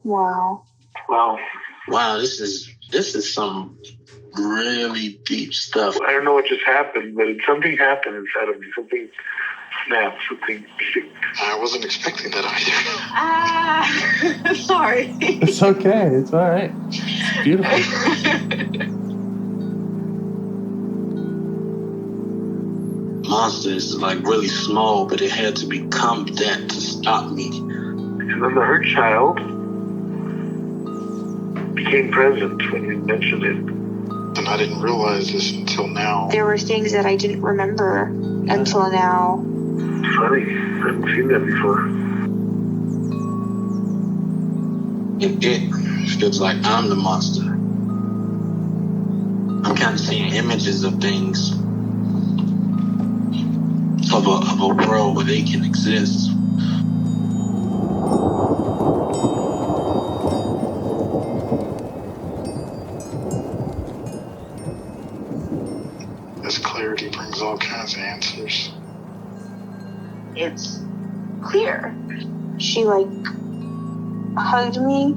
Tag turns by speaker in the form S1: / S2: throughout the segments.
S1: Wow.
S2: Wow, this is some really deep stuff.
S3: I don't know what just happened, but something happened inside of me. Something snapped. Something.
S2: I wasn't expecting that either.
S1: Sorry.
S4: It's okay. It's all right. It's beautiful.
S2: Monster is like really small, but it had to become that to stop me.
S3: And then the hurt child became present when you mentioned it.
S2: And I didn't realize this until now.
S1: There were things that I didn't remember until now.
S3: Funny. I haven't seen that before.
S2: It feels like I'm the monster. I'm kind of seeing images of things. Of a world where they can exist. This clarity brings all kinds of answers.
S1: It's clear. She hugged me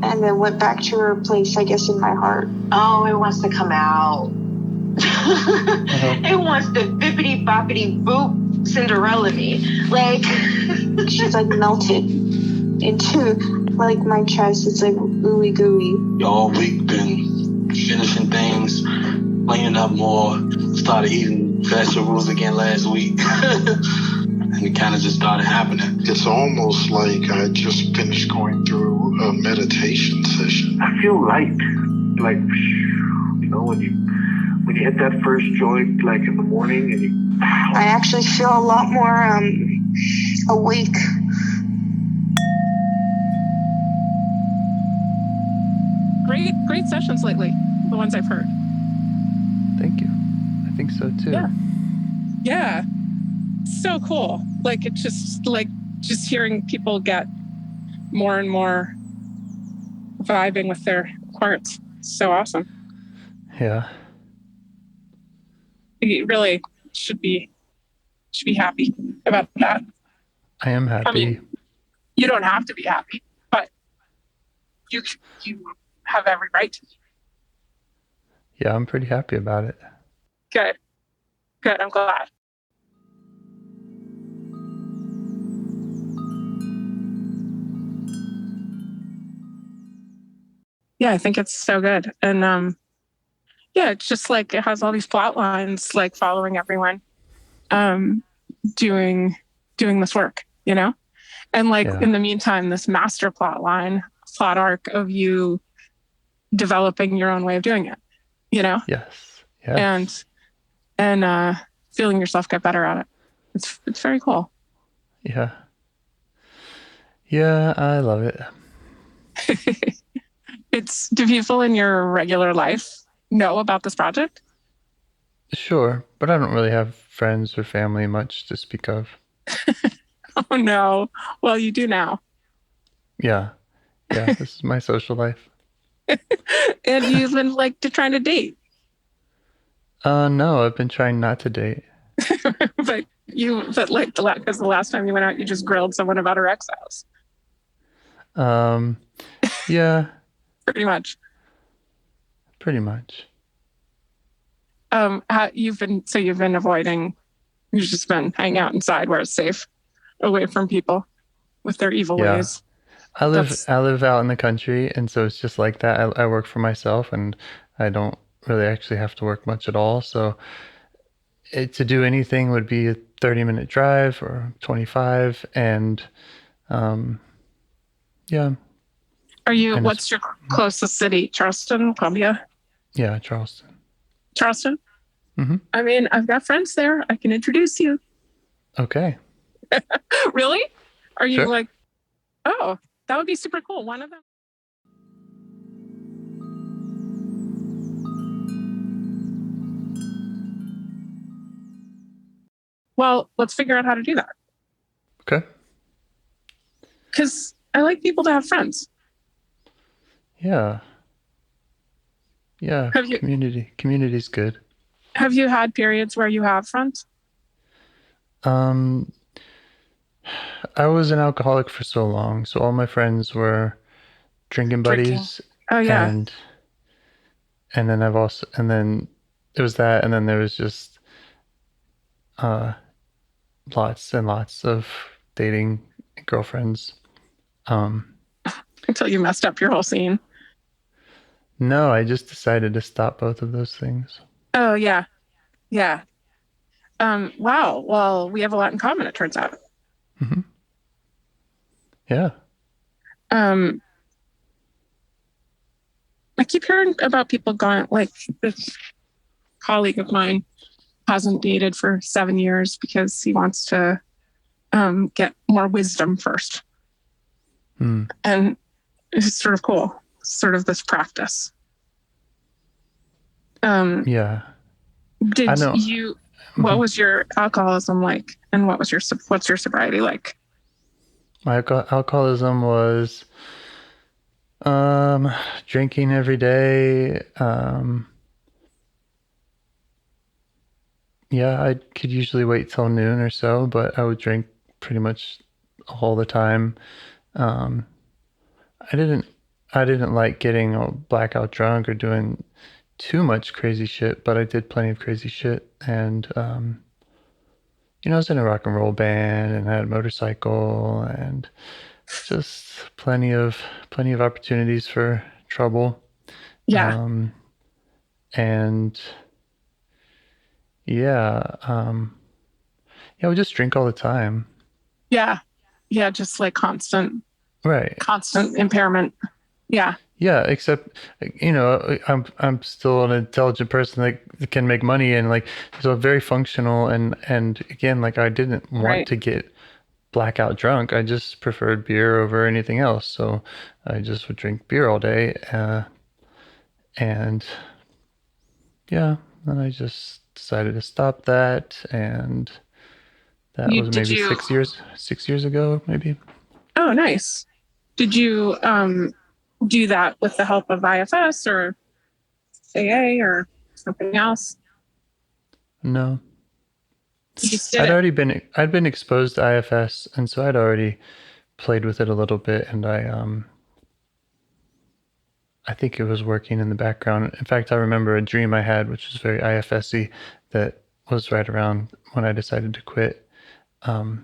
S1: and then went back to her place, I guess, in my heart. Oh, it wants to come out. It wants to bippity boppity boop Cinderella me. She's melted into my chest. It's ooey gooey.
S2: All week been finishing things, cleaning up more, started eating vegetables again last week. And it kind of just started happening. It's almost like I just finished going through a meditation session.
S3: I feel light. When you hit that first joint, in the morning, and
S1: I actually feel a lot more awake.
S5: Great sessions lately, the ones I've heard.
S4: Thank you. I think so too.
S5: Yeah. So cool. It's just hearing people get more and more vibing with their parts. So awesome.
S4: Yeah.
S5: You really should be happy about that.
S4: I am happy.
S5: I mean, you don't have to be happy, but you have every right to be.
S4: Yeah, I'm pretty happy about it.
S5: Good. I'm glad. Yeah, I think it's so good. And it's just it has all these plot lines, following everyone doing this work, And in the meantime, this master plot arc of you developing your own way of doing it,
S4: Yes.
S5: And feeling yourself get better at it. It's very cool.
S4: Yeah. Yeah, I love it.
S5: Do people in your regular life know about this project?
S4: Sure, but I don't really have friends or family much to speak of.
S5: Oh no. Well, you do now.
S4: Yeah, this is my social life.
S5: And you've been trying to date.
S4: No, I've been trying not to date.
S5: But because the last time you went out, you just grilled someone about her ex-house.
S4: Yeah.
S5: Pretty much. You've been avoiding. You've just been hanging out inside where it's safe, away from people with their evil ways.
S4: I live out in the country, and so it's just like that. I work for myself, and I don't really actually have to work much at all. So to do anything would be a 30-minute drive or 25, and yeah.
S5: What's your closest city? Charleston, Columbia?
S4: Yeah, Charleston.
S5: Charleston?
S4: Mm-hmm.
S5: I mean, I've got friends there. I can introduce you.
S4: Okay.
S5: Really? Are you
S4: sure.
S5: Oh, that would be super cool. One of them. Well, let's figure out how to do that.
S4: Okay.
S5: Because I like people to have friends.
S4: Yeah. Yeah. Community's good.
S5: Have you had periods where you have friends?
S4: I was an alcoholic for so long, so all my friends were drinking
S5: Drinking.
S4: buddies,
S5: Oh yeah.
S4: and then and then it was that, and then there was just uh, lots and lots of dating girlfriends.
S5: Until you messed up your whole scene.
S4: No, I just decided to stop both of those things.
S5: Oh yeah. Yeah. Wow. Well, we have a lot in common, it turns out.
S4: Mm-hmm. Yeah.
S5: Um, I keep hearing about people going, like this colleague of mine hasn't dated for 7 years because he wants to get more wisdom first. And it's sort of cool, sort of this practice.
S4: Yeah.
S5: Did you? What was your alcoholism like, and what's your sobriety like?
S4: My alcoholism was drinking every day. Yeah, I could usually wait till noon or so, but I would drink pretty much all the time. I didn't like getting all blackout drunk or doing too much crazy shit, but I did plenty of crazy shit. And I was in a rock and roll band and had a motorcycle and just plenty of opportunities for trouble.
S5: Yeah.
S4: And yeah, I would just drink all the time.
S5: Yeah. Yeah. Just like constant impairment. Yeah.
S4: Yeah, except I'm still an intelligent person that can make money and like so very functional and again like I didn't want to get blackout drunk. I just preferred beer over anything else. So I just would drink beer all day, and yeah, then I just decided to stop that, and that was maybe 6 years ago, maybe.
S5: Oh, nice. Did you do that with the help of IFS or AA or something else?
S4: No. I'd been exposed to IFS, and so I'd already played with it a little bit, and I think it was working in the background. In fact, I remember a dream I had, which was very IFS-y, that was right around when I decided to quit. But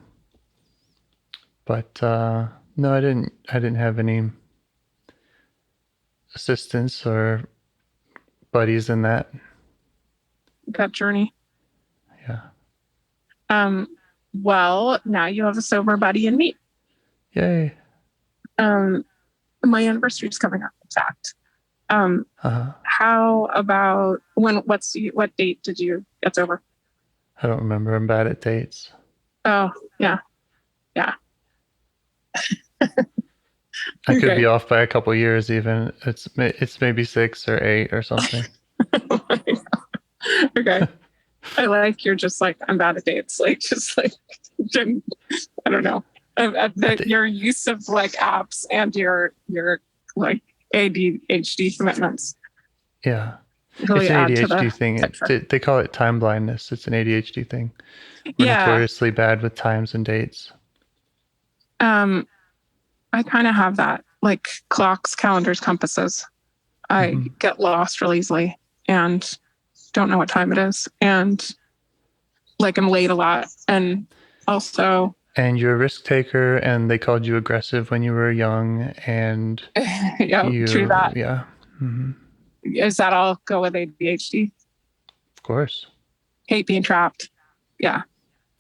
S4: no, I didn't have any assistance or buddies in that
S5: journey.
S4: Yeah.
S5: Well, now you have a sober buddy in me.
S4: Yay.
S5: My anniversary is coming up, in fact. How about what date did you get sober?
S4: I don't remember. I'm bad at dates.
S5: Oh, yeah.
S4: I could be off by a couple years even. It's maybe 6 or 8 or something.
S5: Okay. I like you're just like, I'm bad at dates. Like, just like, I don't know. Your use of like apps and your like ADHD commitments.
S4: Yeah.
S5: Really
S4: it's an ADHD thing. They call it time blindness. It's an ADHD thing. We're notoriously bad with times and dates.
S5: I kind of have that, like clocks, calendars, compasses. I get lost real easily and don't know what time it is. And like I'm late a lot. And also...
S4: And you're a risk taker, and they called you aggressive when you were young, and
S5: true that.
S4: Yeah. Mm-hmm.
S5: Does that all go with ADHD?
S4: Of course.
S5: Hate being trapped. Yeah.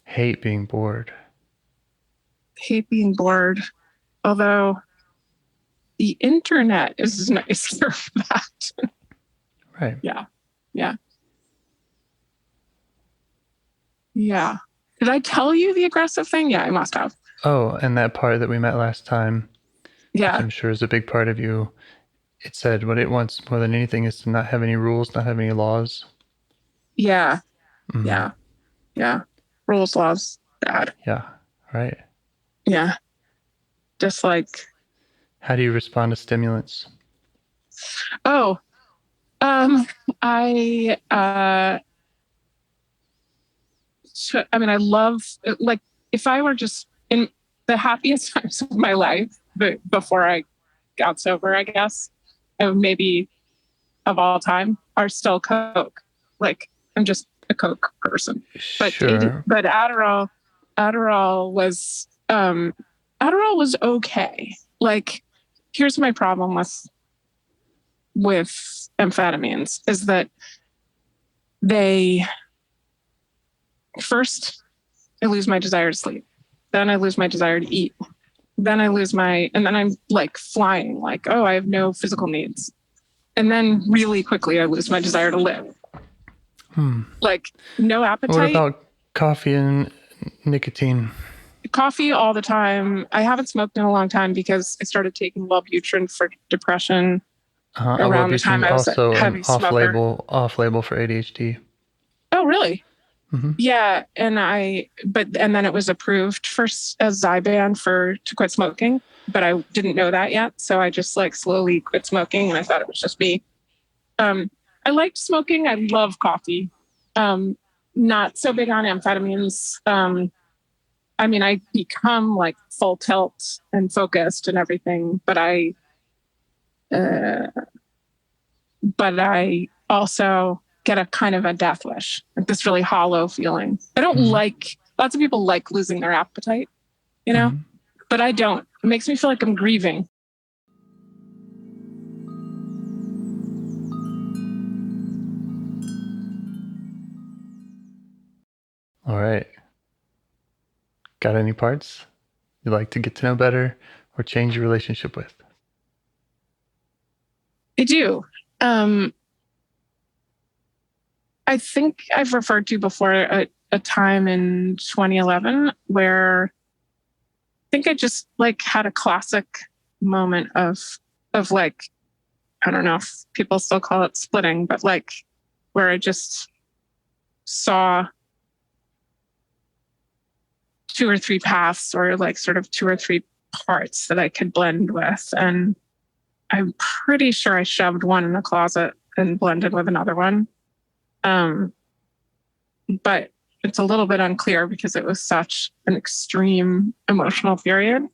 S4: Hate being bored.
S5: Although the internet is nicer for that.
S4: Right.
S5: Yeah. Did I tell you the aggressive thing? Yeah, I must have.
S4: Oh, and that part that we met last time,
S5: which
S4: I'm sure is a big part of you. It said what it wants more than anything is to not have any rules, not have any laws.
S5: Yeah. Mm-hmm. Yeah. Rules, laws, bad.
S4: Yeah. Right.
S5: Yeah. Just like...
S4: How do you respond to stimulants?
S5: Oh, I love, like, if I were just in the happiest times of my life, but before I got sober, I guess, and maybe of all time, are still Coke. Like, I'm just a Coke person. But
S4: Sure.
S5: but Adderall was okay. Like, here's my problem with amphetamines is that they first I lose my desire to sleep, then I lose my desire to eat, then and then I'm like flying, like, oh, I have no physical needs, and then really quickly I lose my desire to live. Like, no appetite.
S4: What about coffee and nicotine?
S5: Coffee all the time. I haven't smoked in a long time because I started taking Wellbutrin for depression around the time I was
S4: also
S5: a heavy
S4: an
S5: smoker.
S4: off-label for ADHD.
S5: Oh, really?
S4: Mm-hmm.
S5: Yeah, and then it was approved as Zyban to quit smoking, but I didn't know that yet, so I just like slowly quit smoking, and I thought it was just me. I liked smoking. I love coffee. Not so big on amphetamines. I mean, I become like full tilt and focused and everything, but I also get a kind of a death wish, like this really hollow feeling. I don't like, lots of people like losing their appetite, but I don't. It makes me feel like I'm grieving.
S4: All right. Got any parts you'd like to get to know better or change your relationship with?
S5: I do. I think I've referred to before a time in 2011 where I think I just like had a classic moment of like, I don't know if people still call it splitting, but like where I just saw 2 or 3 paths, or like sort of 2 or 3 parts that I could blend with. And I'm pretty sure I shoved one in a closet and blended with another one. But it's a little bit unclear because it was such an extreme emotional period.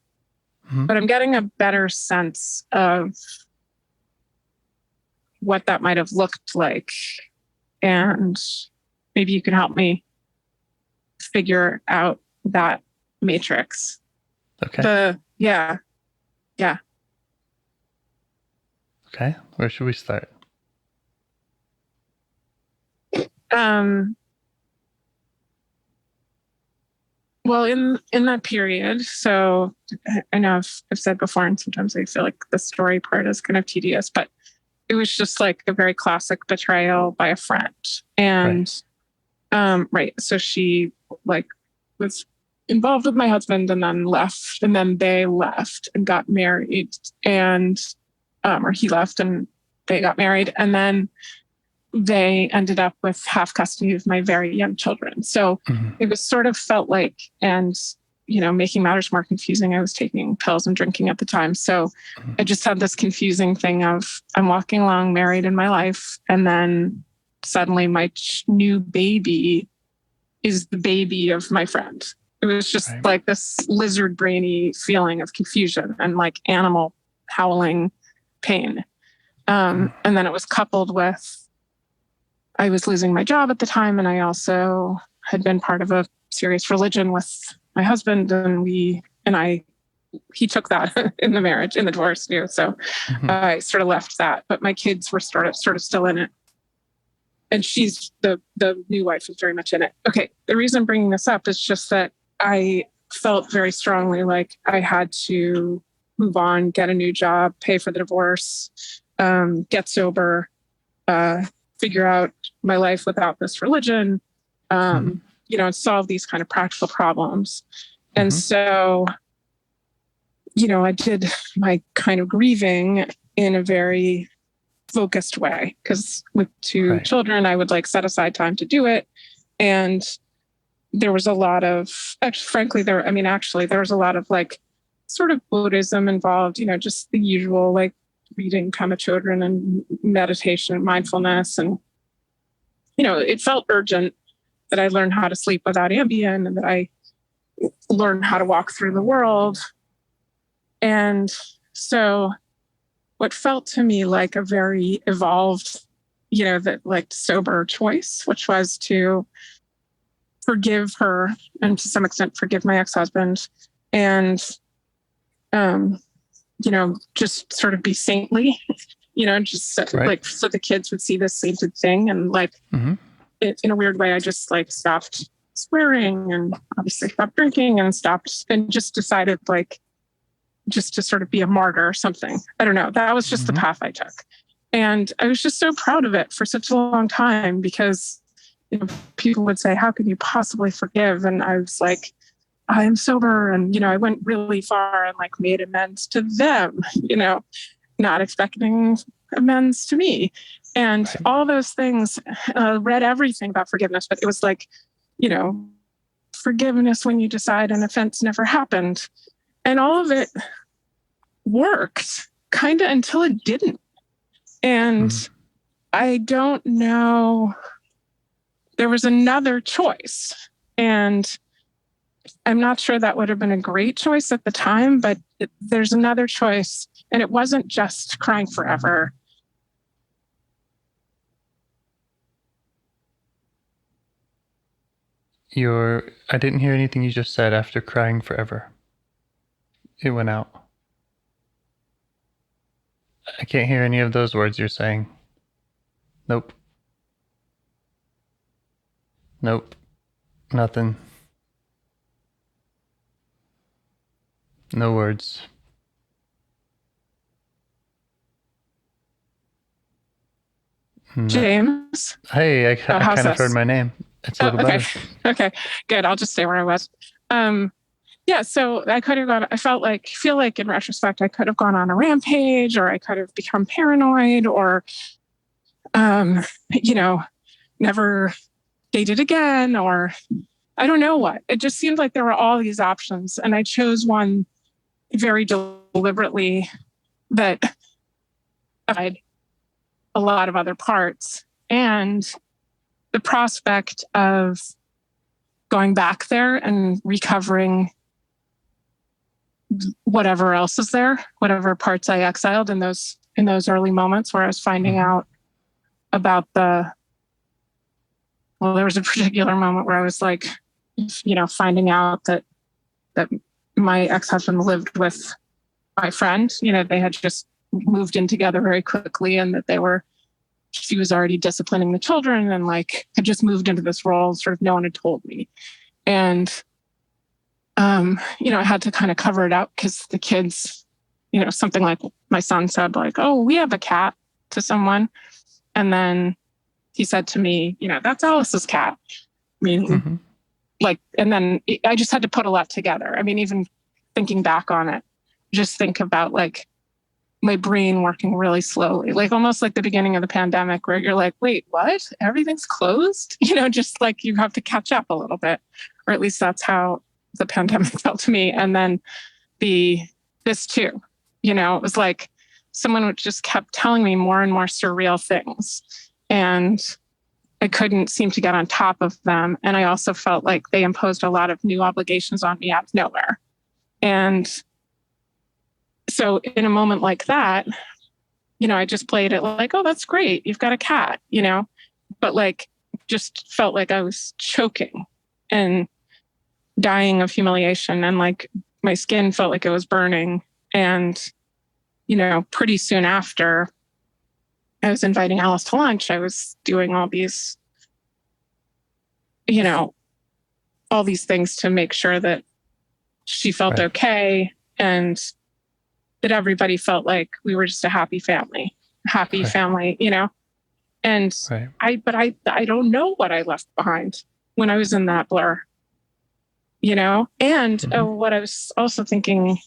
S5: Mm-hmm. But I'm getting a better sense of what that might have looked like. And maybe you can help me figure out that matrix.
S4: Okay.
S5: Yeah.
S4: Okay. Where should we start?
S5: Well, in that period, so I know I've said before, and sometimes I feel like the story part is kind of tedious, but it was just like a very classic betrayal by a friend. And right. So she like was involved with my husband and then left, and then they left and got married, and or he left and they got married, and then they ended up with half custody of my very young children. So it was sort of felt like, and, making matters more confusing, I was taking pills and drinking at the time. So I just had this confusing thing of I'm walking along married in my life, and then suddenly my new baby is the baby of my friend. It was just like this lizard brainy feeling of confusion and like animal howling pain. And then it was coupled with, I was losing my job at the time, and I also had been part of a serious religion with my husband, and he took that in the marriage, in the divorce too. So I sort of left that, but my kids were sort of still in it. And she's the new wife is very much in it. Okay. The reason I'm bringing this up is just that I felt very strongly like I had to move on, get a new job, pay for the divorce, get sober, figure out my life without this religion, and solve these kind of practical problems. And so, I did my kind of grieving in a very focused way, because with 2 children, I would like set aside time to do it. And there was a lot of, frankly, there was a lot of like sort of Buddhism involved, just the usual, like reading Kama Chodron and meditation and mindfulness. And, it felt urgent that I learned how to sleep without Ambien, and that I learn how to walk through the world. And so what felt to me like a very evolved, that like sober choice, which was to forgive her and to some extent forgive my ex-husband and, just sort of be saintly, just
S4: Right.
S5: like so the kids would see this sainted thing. And like in a weird way, I just like stopped swearing and obviously stopped drinking and just decided like just to sort of be a martyr or something. I don't know. That was just the path I took. And I was just so proud of it for such a long time because people would say, how can you possibly forgive? And I was like, I am sober. And, I went really far and like made amends to them, not expecting amends to me. And all those things, read everything about forgiveness, but it was like, forgiveness when you decide an offense never happened. And all of it worked kind of until it didn't. And I don't know. There was another choice. And I'm not sure that would have been a great choice at the time, but there's another choice. And it wasn't just crying forever.
S4: I didn't hear anything you just said after crying forever. It went out. I can't hear any of those words you're saying. Nope. Nothing. No words.
S5: James?
S4: Hey, I kind of heard my name. It's a little better.
S5: Okay, good. I'll just stay where I was. So I could have feel like in retrospect, I could have gone on a rampage or I could have become paranoid or, never dated again, or I don't know what. It just seemed like there were all these options. And I chose one very deliberately that had a lot of other parts. And the prospect of going back there and recovering whatever else is there, whatever parts I exiled in those early moments where I was finding out about there was a particular moment where I was like, finding out that my ex-husband lived with my friend. They had just moved in together very quickly and that she was already disciplining the children and like had just moved into this role. Sort of no one had told me. And, I had to kind of cover it up because the kids, something like my son said like, oh, we have a cat to someone. And then he said to me, that's Alice's cat. I mean, and then I just had to put a lot together. I mean, even thinking back on it, just think about like my brain working really slowly, like almost like the beginning of the pandemic where you're like, wait, what? Everything's closed? Just like you have to catch up a little bit, or at least that's how the pandemic felt to me. And then this too, it was like someone just kept telling me more and more surreal things and I couldn't seem to get on top of them. And I also felt like they imposed a lot of new obligations on me out of nowhere. And so in a moment like that, I just played it like, oh, that's great. You've got a cat, but like just felt like I was choking and dying of humiliation. And like my skin felt like it was burning. And, pretty soon after I was inviting Alice to lunch, I was doing all these, all these things to make sure that she felt okay. And that everybody felt like we were just a happy family, And I don't know what I left behind when I was in that blur, And what I was also thinking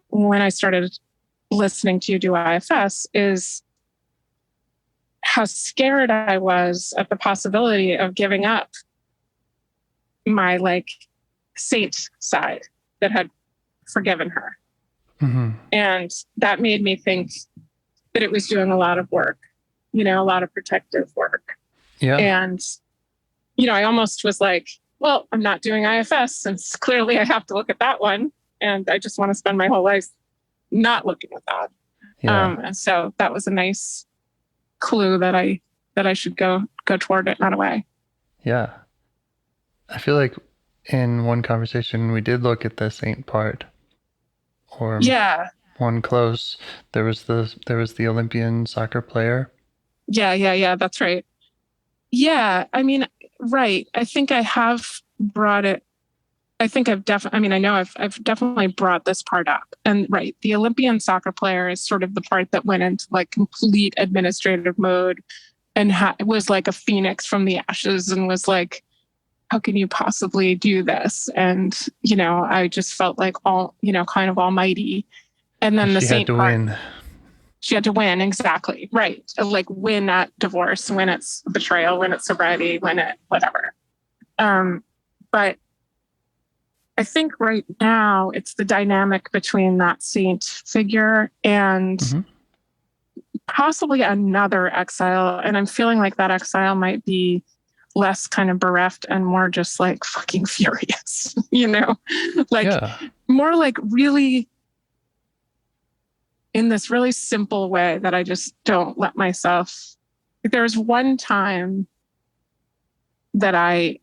S5: when I started listening to you do IFS is how scared I was at the possibility of giving up my like saint side that had forgiven her. And that made me think that it was doing a lot of work, a lot of protective work.
S4: Yeah.
S5: And, I almost was like, well, I'm not doing IFS since clearly I have to look at that one. And I just want to spend my whole life not looking at that.
S4: Yeah.
S5: And so that was a nice clue that I should go toward it, not away.
S4: Yeah. I feel like in one conversation we did look at the saint part, or
S5: Yeah.
S4: one close. There was the Olympian soccer player.
S5: Yeah. That's right. Yeah. I mean, right. I think I have brought it. I think I've definitely, I mean, I know I've definitely brought this part up. And right, the Olympian soccer player is sort of the part that went into like complete administrative mode and was like a phoenix from the ashes and was like, how can you possibly do this? And, you know, I just felt like all, you know, kind of almighty. And then the
S4: She
S5: saint
S4: had to
S5: part,
S4: win.
S5: she had to win. Exactly. Right. Like win at divorce, win at betrayal, win at sobriety, win at whatever. But I think right now it's the dynamic between that saint figure and possibly another exile. And I'm feeling like that exile might be less kind of bereft and more just like fucking furious, you know, like more like really in this really simple way that I just don't let myself. There was one time that I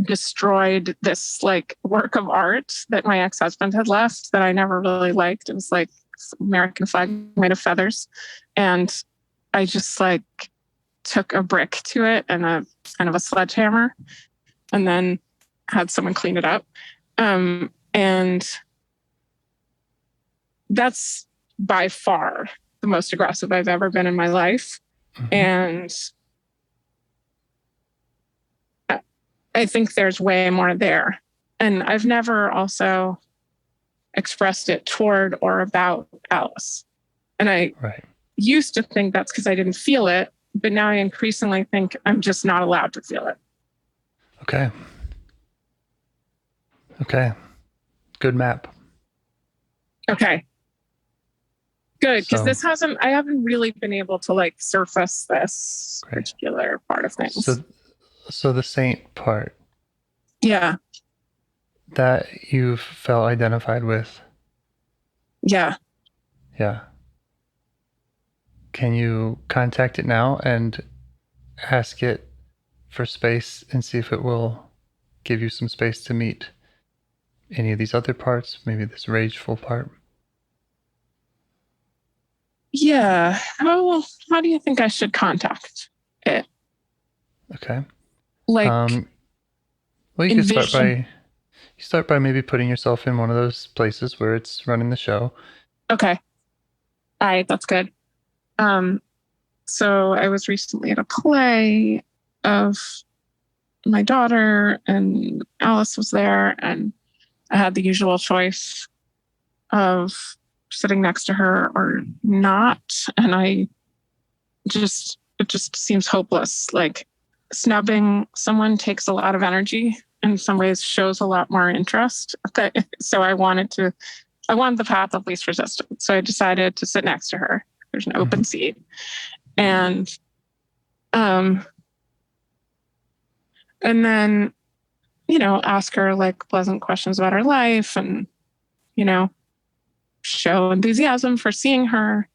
S5: destroyed this like work of art that my ex-husband had left that I never really liked. It was like American flag made of feathers. And I just like took a brick to it and a kind of a sledgehammer and then had someone clean it up. And that's by far the most aggressive I've ever been in my life. And I think there's way more there. And I've never also expressed it toward or about Alice. And I used to think that's because I didn't feel it, but now I increasingly think I'm just not allowed to feel it.
S4: Okay. Good map.
S5: Okay. Good, because I haven't really been able to like surface this particular part of things.
S4: So the saint part.
S5: Yeah.
S4: That you felt identified with.
S5: Yeah.
S4: Yeah. Can you contact it now and ask it for space and see if it will give you some space to meet any of these other parts, maybe this rageful part?
S5: Yeah. How do you think I should contact it?
S4: Okay.
S5: Like,
S4: well, you could start by maybe putting yourself in one of those places where it's running the show.
S5: Okay. All right, that's good. So I was recently at a play of my daughter and Alice was there and I had the usual choice of sitting next to her or not. And it just seems hopeless. Like snubbing someone takes a lot of energy, in some ways shows a lot more interest. So I wanted the path of least resistance. So I decided to sit next to her. There's an open seat. And then, you know, ask her like pleasant questions about her life and, you know, show enthusiasm for seeing her.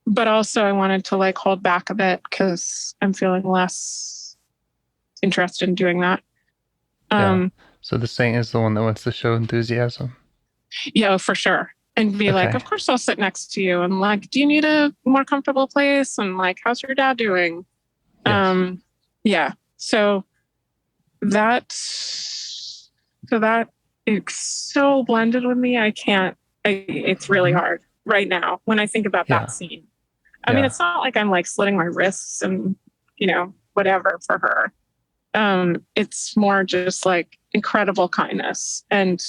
S5: But also I wanted to like hold back a bit because I'm feeling less interested in doing that.
S4: So the saint is the one that wants to show enthusiasm.
S5: Yeah, for sure. And be like, of course I'll sit next to you. And like, do you need a more comfortable place? And like, how's your dad doing? Yes. Yeah. So that it's so blended with me. It's really hard right now when I think about that scene. I mean, it's not like I'm like slitting my wrists and, you know, whatever for her. It's more just like incredible kindness and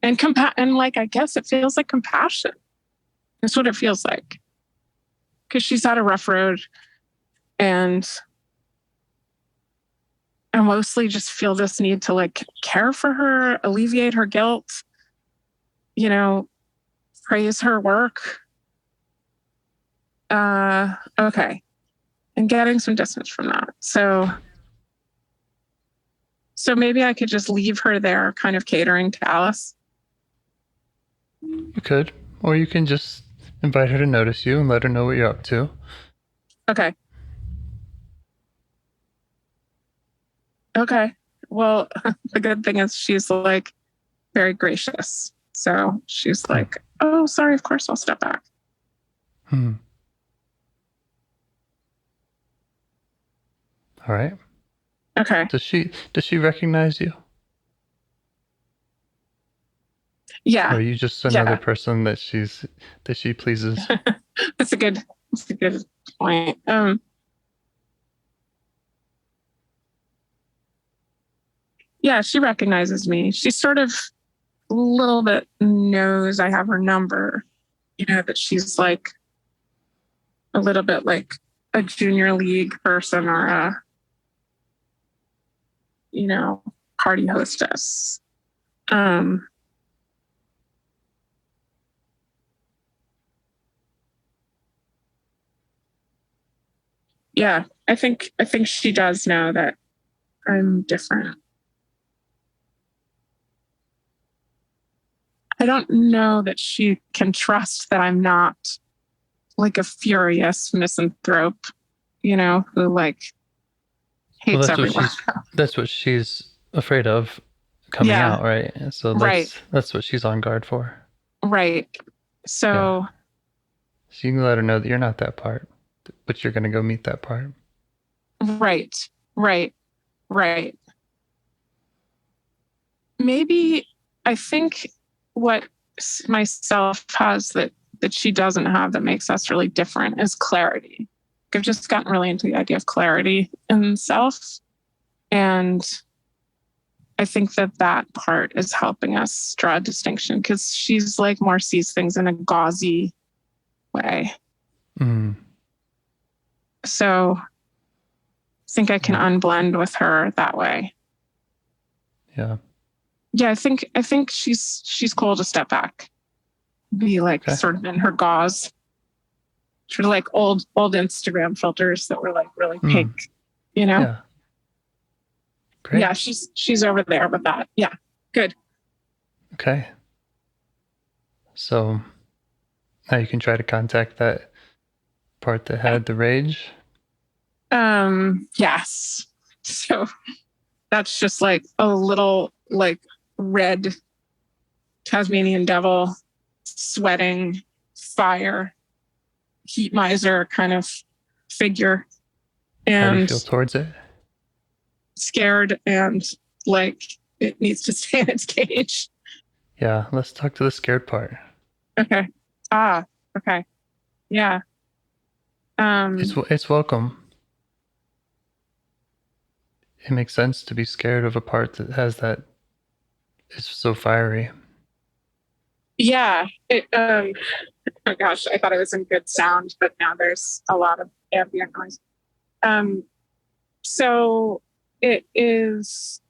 S5: like, I guess it feels like compassion. That's what it feels like. Because she's had a rough road and I mostly just feel this need to like care for her, alleviate her guilt, you know, praise her work. Okay. And getting some distance from that. So So maybe I could just leave her there, kind of catering to Alice.
S4: You could, or you can just invite her to notice you and let her know what you're up to.
S5: Okay. Okay. Well, the good thing is she's like very gracious. So she's like, oh, sorry, of course I'll step back.
S4: All right.
S5: Okay.
S4: Does she recognize you?
S5: Yeah.
S4: Or are you just another person that she pleases?
S5: That's a good point. Yeah, she recognizes me. She sort of a little bit knows I have her number, that she's like a little bit like a junior league person or a, party hostess. Yeah, I think she does know that I'm different. I don't know that she can trust that I'm not like a furious misanthrope, who like hates everyone.
S4: That's what she's afraid of coming out, right? So that's what she's on guard for.
S5: Right. So
S4: you can let her know that you're not that part, but you're going to go meet that part.
S5: Right. Maybe I think what myself has that she doesn't have that makes us really different is clarity. I've just gotten really into the idea of clarity in self. And I think that part is helping us draw a distinction because she's like more sees things in a gauzy way. So I think I can unblend with her that way.
S4: Yeah.
S5: Yeah, I think she's cool to step back. Be like sort of in her gauze. Sort of like old Instagram filters that were like really pink,
S4: Yeah. Great.
S5: Yeah, she's over there with that. Yeah. Good.
S4: Okay. So now you can try to contact that part that had the rage.
S5: Yes. So that's just like a little like red Tasmanian devil sweating fire heat miser kind of figure. And
S4: how do you feel towards it?
S5: Scared and like it needs to stay in its cage.
S4: Yeah, let's talk to the scared part.
S5: Okay. Okay. Yeah.
S4: It's welcome. It makes sense to be scared of a part that has that is so fiery.
S5: Yeah. Oh gosh, I thought it was in good sound, but now there's a lot of ambient noise. So it is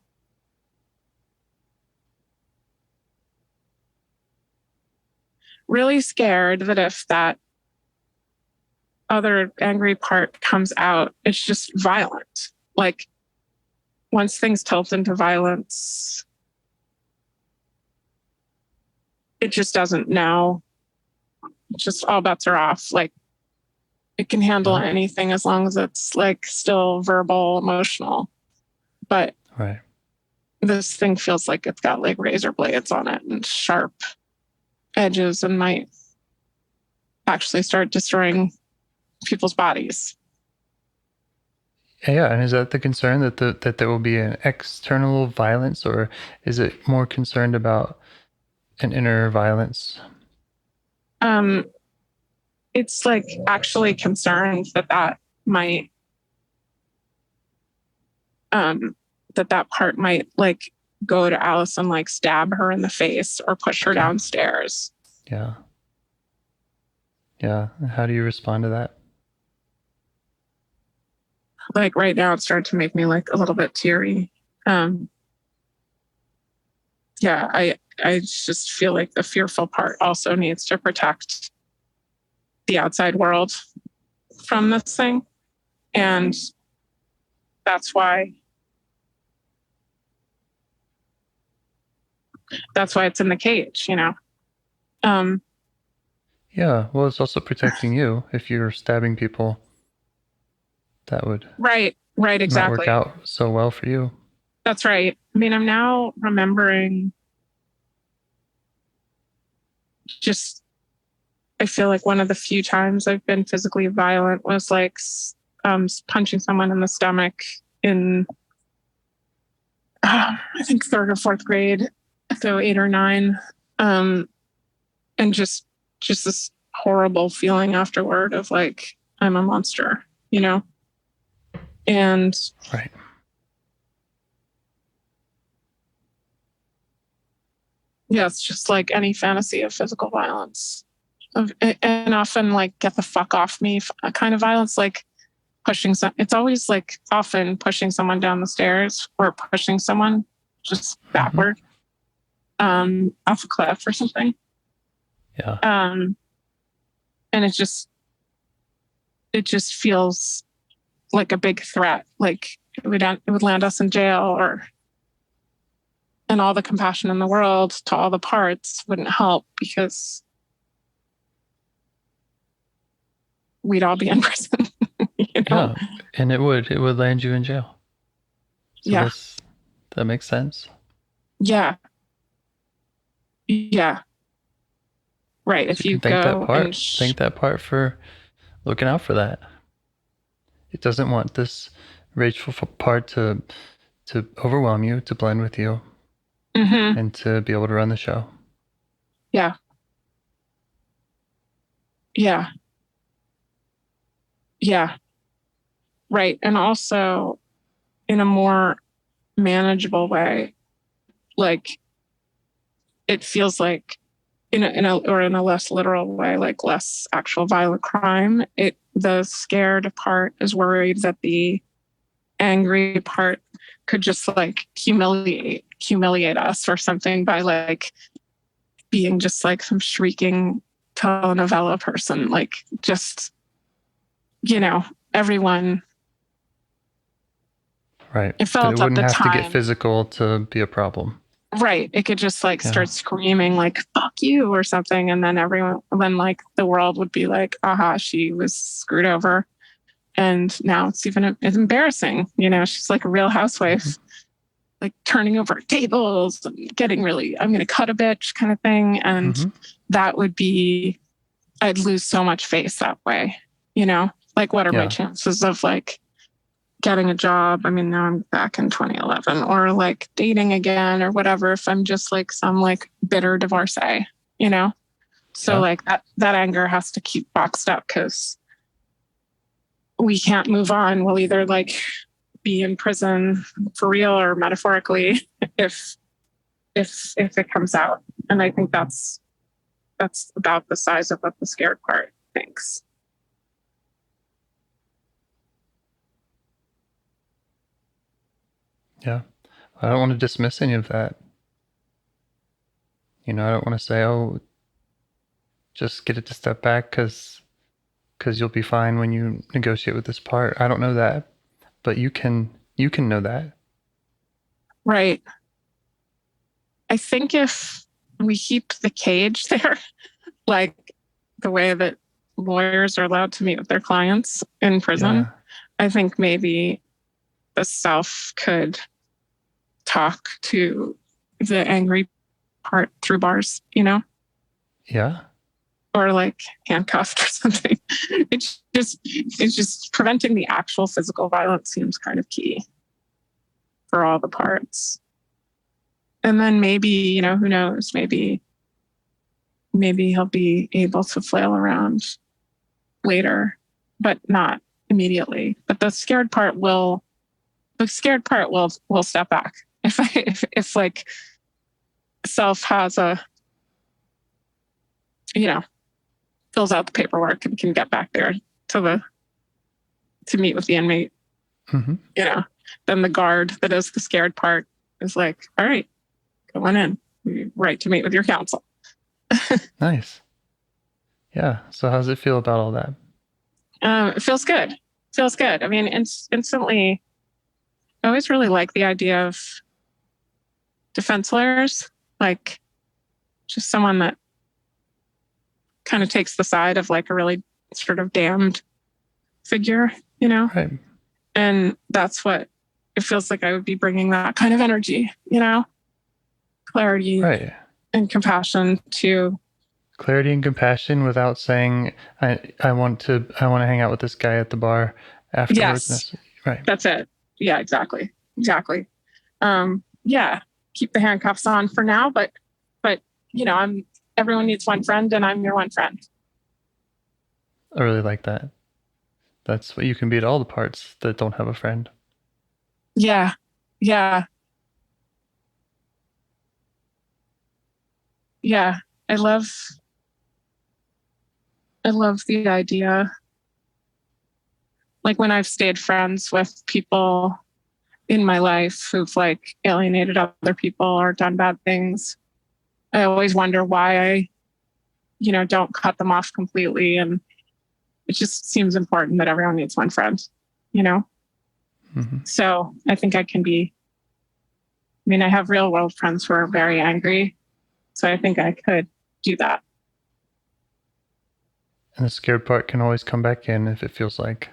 S5: really scared that if that other angry part comes out, it's just violent. Like once things tilt into violence, it just doesn't know. It's just all bets are off. Like it can handle anything as long as it's like still verbal, emotional. But this thing feels like it's got like razor blades on it and sharp edges and might actually start destroying people's bodies.
S4: Yeah, and is that the concern that there will be an external violence, or is it more concerned about an inner violence?
S5: It's like actually concerned that might that part might like go to Alice and like stab her in the face or push her downstairs.
S4: Yeah. How do you respond to that?
S5: Like right now, it's starting to make me like a little bit teary. I just feel like the fearful part also needs to protect the outside world from this thing. And that's why that's why it's in the cage, you know?
S4: Yeah, well, it's also protecting you. If you're stabbing people, that would
S5: Right, exactly.
S4: not work out so well for you.
S5: That's right. I mean, I'm now remembering just, I feel like one of the few times I've been physically violent was like punching someone in the stomach in, I think 3rd or 4th grade, so 8 or 9. And just this horrible feeling afterward of like, I'm a monster, you know? And
S4: right.
S5: Yeah, it's just like any fantasy of physical violence. And often like get the fuck off me kind of violence, like pushing it's always like often pushing someone down the stairs or pushing someone just backward, off a cliff or something.
S4: Yeah.
S5: And it just feels like a big threat. Like it would land us in jail, and all the compassion in the world to all the parts wouldn't help because we'd all be in prison. You know?
S4: Yeah, and it would land you in jail. So
S5: yeah,
S4: that makes sense.
S5: yeah, right. If you
S4: thank
S5: go
S4: thank that part for looking out for that. It doesn't want this rageful part to overwhelm you, to blend with you, and to be able to run the show.
S5: Yeah. Right. And also in a more manageable way, like it feels like in a less literal way, like less actual violent crime. The scared part is worried that the angry part could just like humiliate us or something by like being just like some shrieking telenovela person, like just, you know, everyone.
S4: Right.
S5: It felt
S4: but it wouldn't
S5: at the
S4: have
S5: time
S4: to get physical to be a problem.
S5: Right. It could just like start screaming like, fuck you or something. And then then like the world would be like, aha, she was screwed over. And now it's embarrassing. You know, she's like a real housewife, like turning over tables and getting really, I'm going to cut a bitch kind of thing. And that would be, I'd lose so much face that way. You know, like what are my chances of like getting a job? I mean, now I'm back in 2011, or like dating again or whatever, if I'm just like some like bitter divorcee, you know? So like that anger has to keep boxed up because we can't move on. We'll either like be in prison for real or metaphorically if it comes out. And I think that's about the size of what the scared part thinks.
S4: Yeah. I don't want to dismiss any of that. You know, I don't want to say, oh, just get it to step back because you'll be fine when you negotiate with this part. I don't know that, but you can know that.
S5: Right. I think if we keep the cage there, like the way that lawyers are allowed to meet with their clients in prison, I think maybe the self could talk to the angry part through bars, you know?
S4: Yeah.
S5: Or like handcuffed or something. It's just preventing the actual physical violence seems kind of key for all the parts. And then maybe, you know, who knows, maybe he'll be able to flail around later, but not immediately. But the scared part will step back. If like self has a, you know, fills out the paperwork and can get back there to meet with the inmate, you know, then the guard that is the scared part is like, all right, go on in, right to meet with your counsel.
S4: Nice. Yeah. So how does it feel about all that?
S5: It feels good. I mean, instantly, I always really like the idea of defense lawyers. like just someone that kind of takes the side of like a really sort of damned figure, you know?
S4: Right.
S5: And that's what it feels like I would be bringing, that kind of energy, you know? Clarity
S4: Right.
S5: and compassion to.
S4: Clarity and compassion without saying, I want to hang out with this guy at the bar afterwards.
S5: Yes.
S4: Right.
S5: That's it. Yeah, exactly. Yeah, keep the handcuffs on for now, but you know, everyone needs one friend, and I'm your one friend.
S4: I really like that. That's what you can be at all the parts that don't have a friend.
S5: Yeah. I love the idea. Like when I've stayed friends with people in my life who've like alienated other people or done bad things, I always wonder why I, you know, don't cut them off completely. And it just seems important that everyone needs one friend, you know?
S4: Mm-hmm.
S5: So I think I have real world friends who are very angry. So I think I could do that.
S4: And the scared part can always come back in if it feels like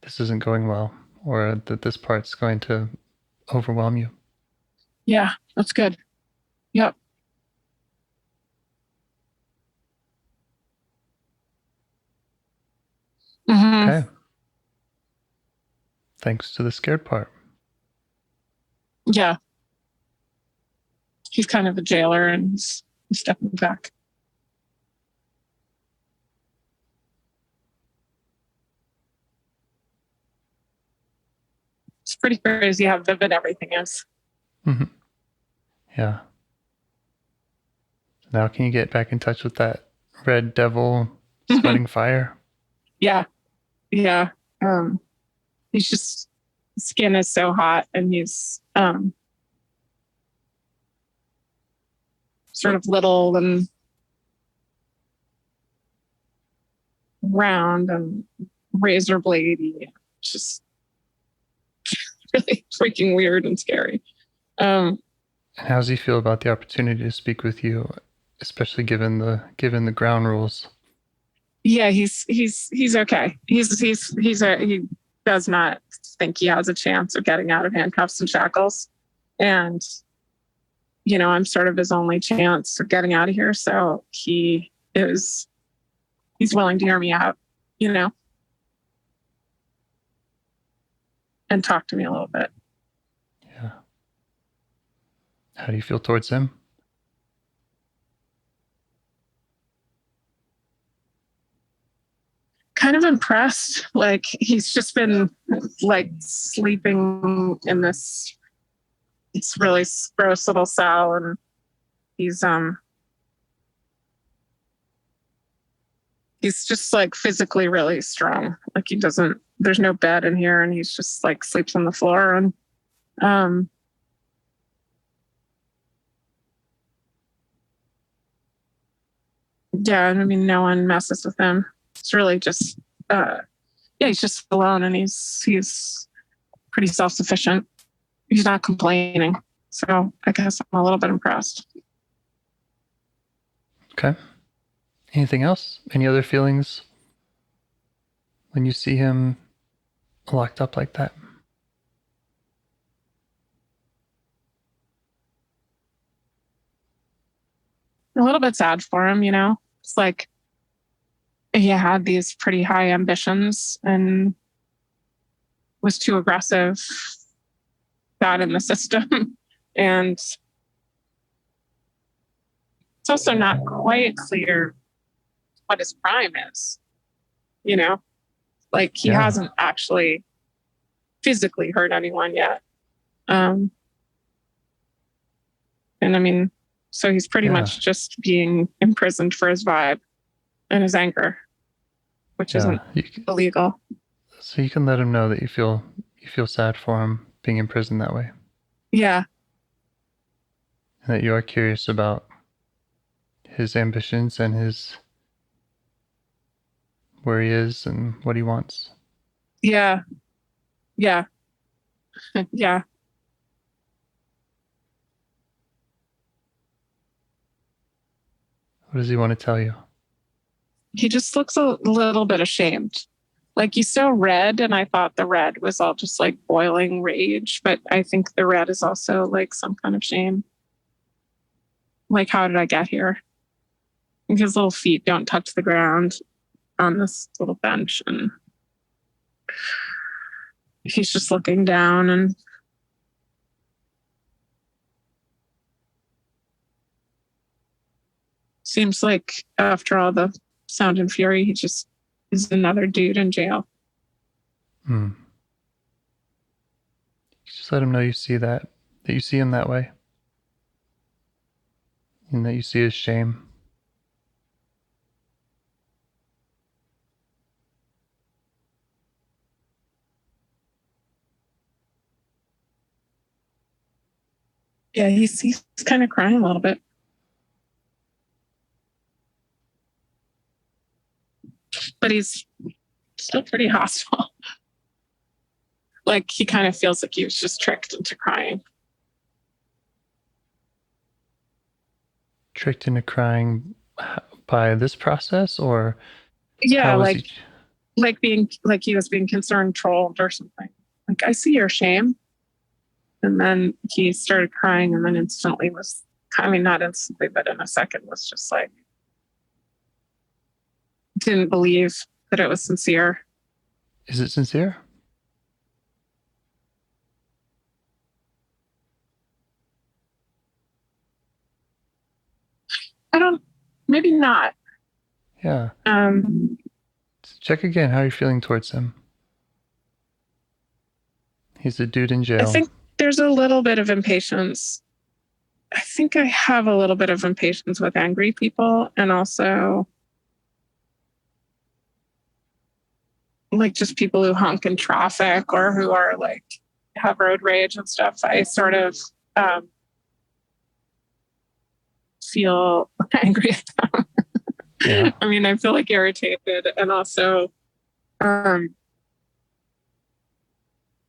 S4: this isn't going well, or that this part's going to overwhelm you.
S5: Yeah, that's good. Yep. Mm-hmm.
S4: Okay. Thanks to the scared part.
S5: Yeah. He's kind of a jailer and he's stepping back. It's pretty crazy how vivid everything is.
S4: Mm-hmm. Yeah. Now can you get back in touch with that red devil sweating fire?
S5: Yeah. He's just, skin is so hot, and he's sort of little and round and razor bladey. Just really freaking weird and scary.
S4: And how does he feel about the opportunity to speak with you, especially given the ground rules?
S5: Yeah, he's okay. He does not think he has a chance of getting out of handcuffs and shackles, and you know, I'm sort of his only chance of getting out of here. So he's willing to hear me out, you know, and talk to me a little bit.
S4: Yeah. How do you feel towards him?
S5: Kind of impressed. Like he's just been like sleeping in this really gross little cell, and he's just like physically really strong. Like there's no bed in here, and he's just like sleeps on the floor. And yeah, I mean, no one messes with him. It's really just he's just alone, and he's pretty self-sufficient. He's not complaining. So I guess I'm a little bit impressed.
S4: Okay. Anything else? Any other feelings when you see him locked up like that?
S5: A little bit sad for him, you know? It's like he had these pretty high ambitions and was too aggressive, got in the system. And it's also not quite clear what his crime is, you know? Like he hasn't actually physically hurt anyone yet. And I mean, so he's pretty much just being imprisoned for his vibe and his anger, which isn't illegal.
S4: So you can let him know that you feel sad for him being in prison that way.
S5: Yeah.
S4: And that you are curious about his ambitions and where he is and what he wants.
S5: Yeah. Yeah.
S4: What does he want to tell you?
S5: He just looks a little bit ashamed. Like, he's so red, and I thought the red was all just like boiling rage, but I think the red is also like some kind of shame. Like, how did I get here? His little feet don't touch the ground on this little bench, and he's just looking down, and seems like after all the sound and fury, he just is another dude in jail.
S4: Just let him know you see that you see him that way, and that you see his shame.
S5: Yeah, he's kind of crying a little bit. But he's still pretty hostile. Like, he kind of feels like he was just tricked into crying.
S4: Tricked into crying by this process, or
S5: yeah, like he was being concerned trolled or something. Like, I see your shame. And then he started crying, and then instantly was, I mean, not instantly, but in a second was just like, didn't believe that it was sincere.
S4: Is it sincere?
S5: Maybe not.
S4: Yeah. Check again how you're feeling towards him. He's a dude in jail.
S5: I think there's a little bit of impatience. I think I have a little bit of impatience with angry people, and also like just people who honk in traffic or who are like have road rage and stuff. I sort of feel angry at them. Yeah. I mean, I feel like irritated, and also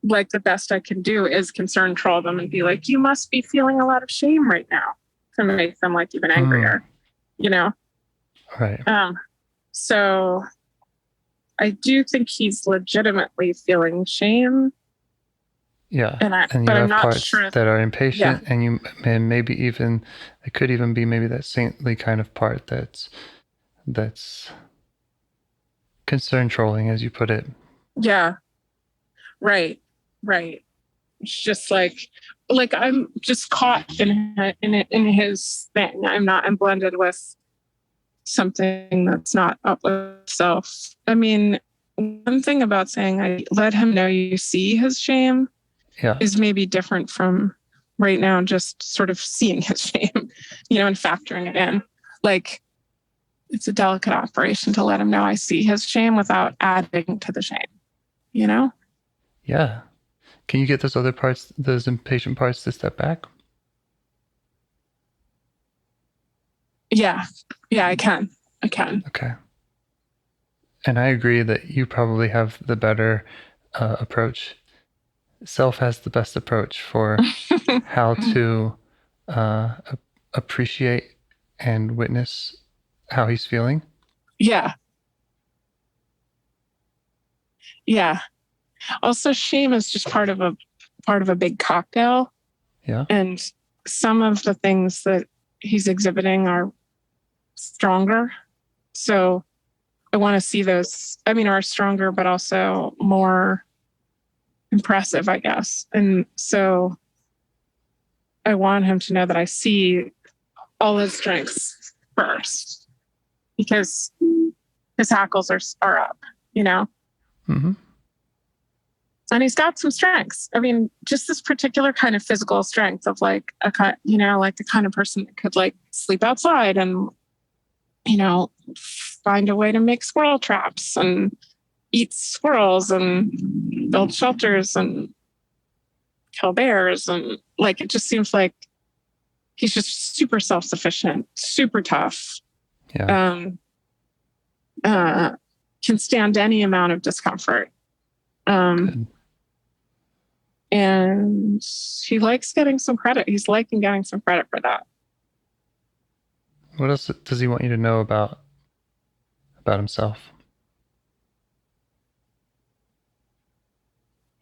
S5: like the best I can do is concern troll them and be like, you must be feeling a lot of shame right now, to make them like even angrier, you know?
S4: Right.
S5: So I do think he's legitimately feeling shame.
S4: Yeah.
S5: And
S4: you
S5: but
S4: have
S5: I'm not
S4: parts
S5: sure
S4: that are impatient,
S5: yeah.
S4: and maybe even it could even be maybe that saintly kind of part that's concern trolling, as you put it.
S5: Yeah. Right. It's just like I'm just caught in his thing. I'm blended with something that's not up with self. I mean, one thing about saying I let him know you see his shame is maybe different from right now just sort of seeing his shame, and factoring it in. Like, it's a delicate operation to let him know I see his shame without adding to the shame,
S4: Yeah. Can you get those other parts, those impatient parts, to step back?
S5: Yeah, I can.
S4: Okay. And I agree that you probably have the better approach. Self has the best approach for how to appreciate and witness how he's feeling.
S5: Yeah. Also, shame is just part of a big cocktail.
S4: Yeah.
S5: And some of the things that he's exhibiting are stronger. So I want to see those, are stronger, but also more impressive, I guess. And so I want him to know that I see all his strengths first, because his hackles are up,
S4: Mm-hmm.
S5: And he's got some strengths. Just this particular kind of physical strength of like like the kind of person that could like sleep outside and, find a way to make squirrel traps and eat squirrels and build shelters and kill bears. And like, it just seems like he's just super self-sufficient, super tough.
S4: Yeah.
S5: Can stand any amount of discomfort. And he likes getting some credit. He's liking getting some credit for that.
S4: What else does he want you to know about himself?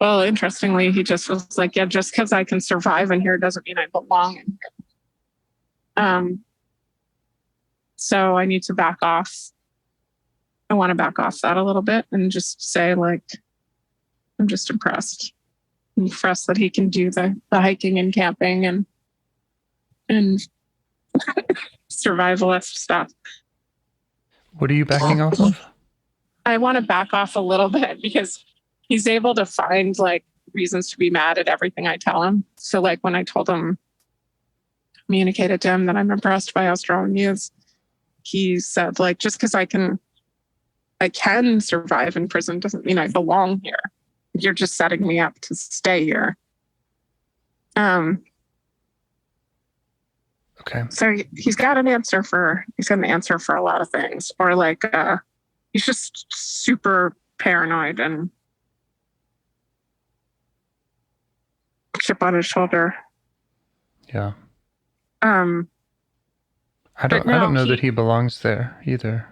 S5: Well, interestingly, he just was like, yeah, just because I can survive in here doesn't mean I belong in here. So I need to back off. I want to back off that a little bit and just say, like, I'm just impressed. I'm impressed that he can do the hiking and camping and survivalist stuff.
S4: What are you backing off of?
S5: I want to back off a little bit because he's able to find like reasons to be mad at everything I tell him. So like when I told him, communicated to him that I'm impressed by how strong he is, he said like, just because I can survive in prison doesn't mean I belong here. You're just setting me up to stay here.
S4: Okay.
S5: So he's got an answer for a lot of things, or like he's just super paranoid and chip on his shoulder.
S4: Yeah.
S5: I
S4: don't know that he belongs there either.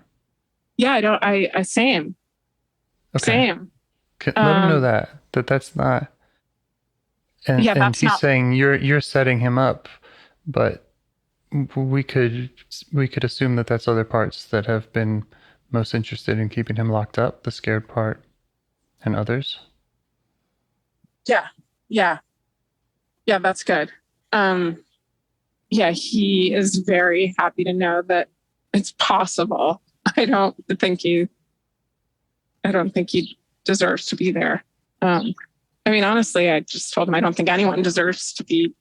S5: Yeah, I don't. I same.
S4: Okay.
S5: Same.
S4: Let him know that's not. And,
S5: yeah,
S4: and
S5: that's
S4: he's
S5: not,
S4: saying you're setting him up, but we could assume that that's other parts that have been most interested in keeping him locked up, the scared part, and others.
S5: Yeah, that's good. Yeah, he is very happy to know that it's possible. I don't think he deserves to be there. I mean, honestly, I just told him I don't think anyone deserves to be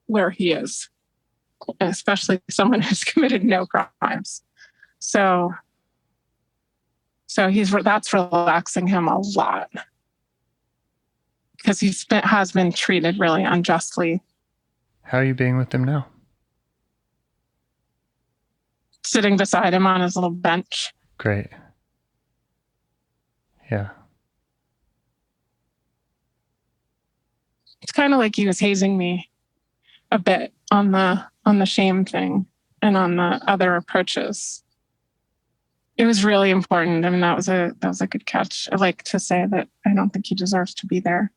S5: where he is, especially someone who's committed no crimes. So that's relaxing him a lot because has been treated really unjustly.
S4: How are you being with him now?
S5: Sitting beside him on his little bench.
S4: Great. Yeah.
S5: It's kind of like he was hazing me a bit on the shame thing and on the other approaches. It was really important. I mean, that was a good catch. I like to say that I don't think he deserves to be there.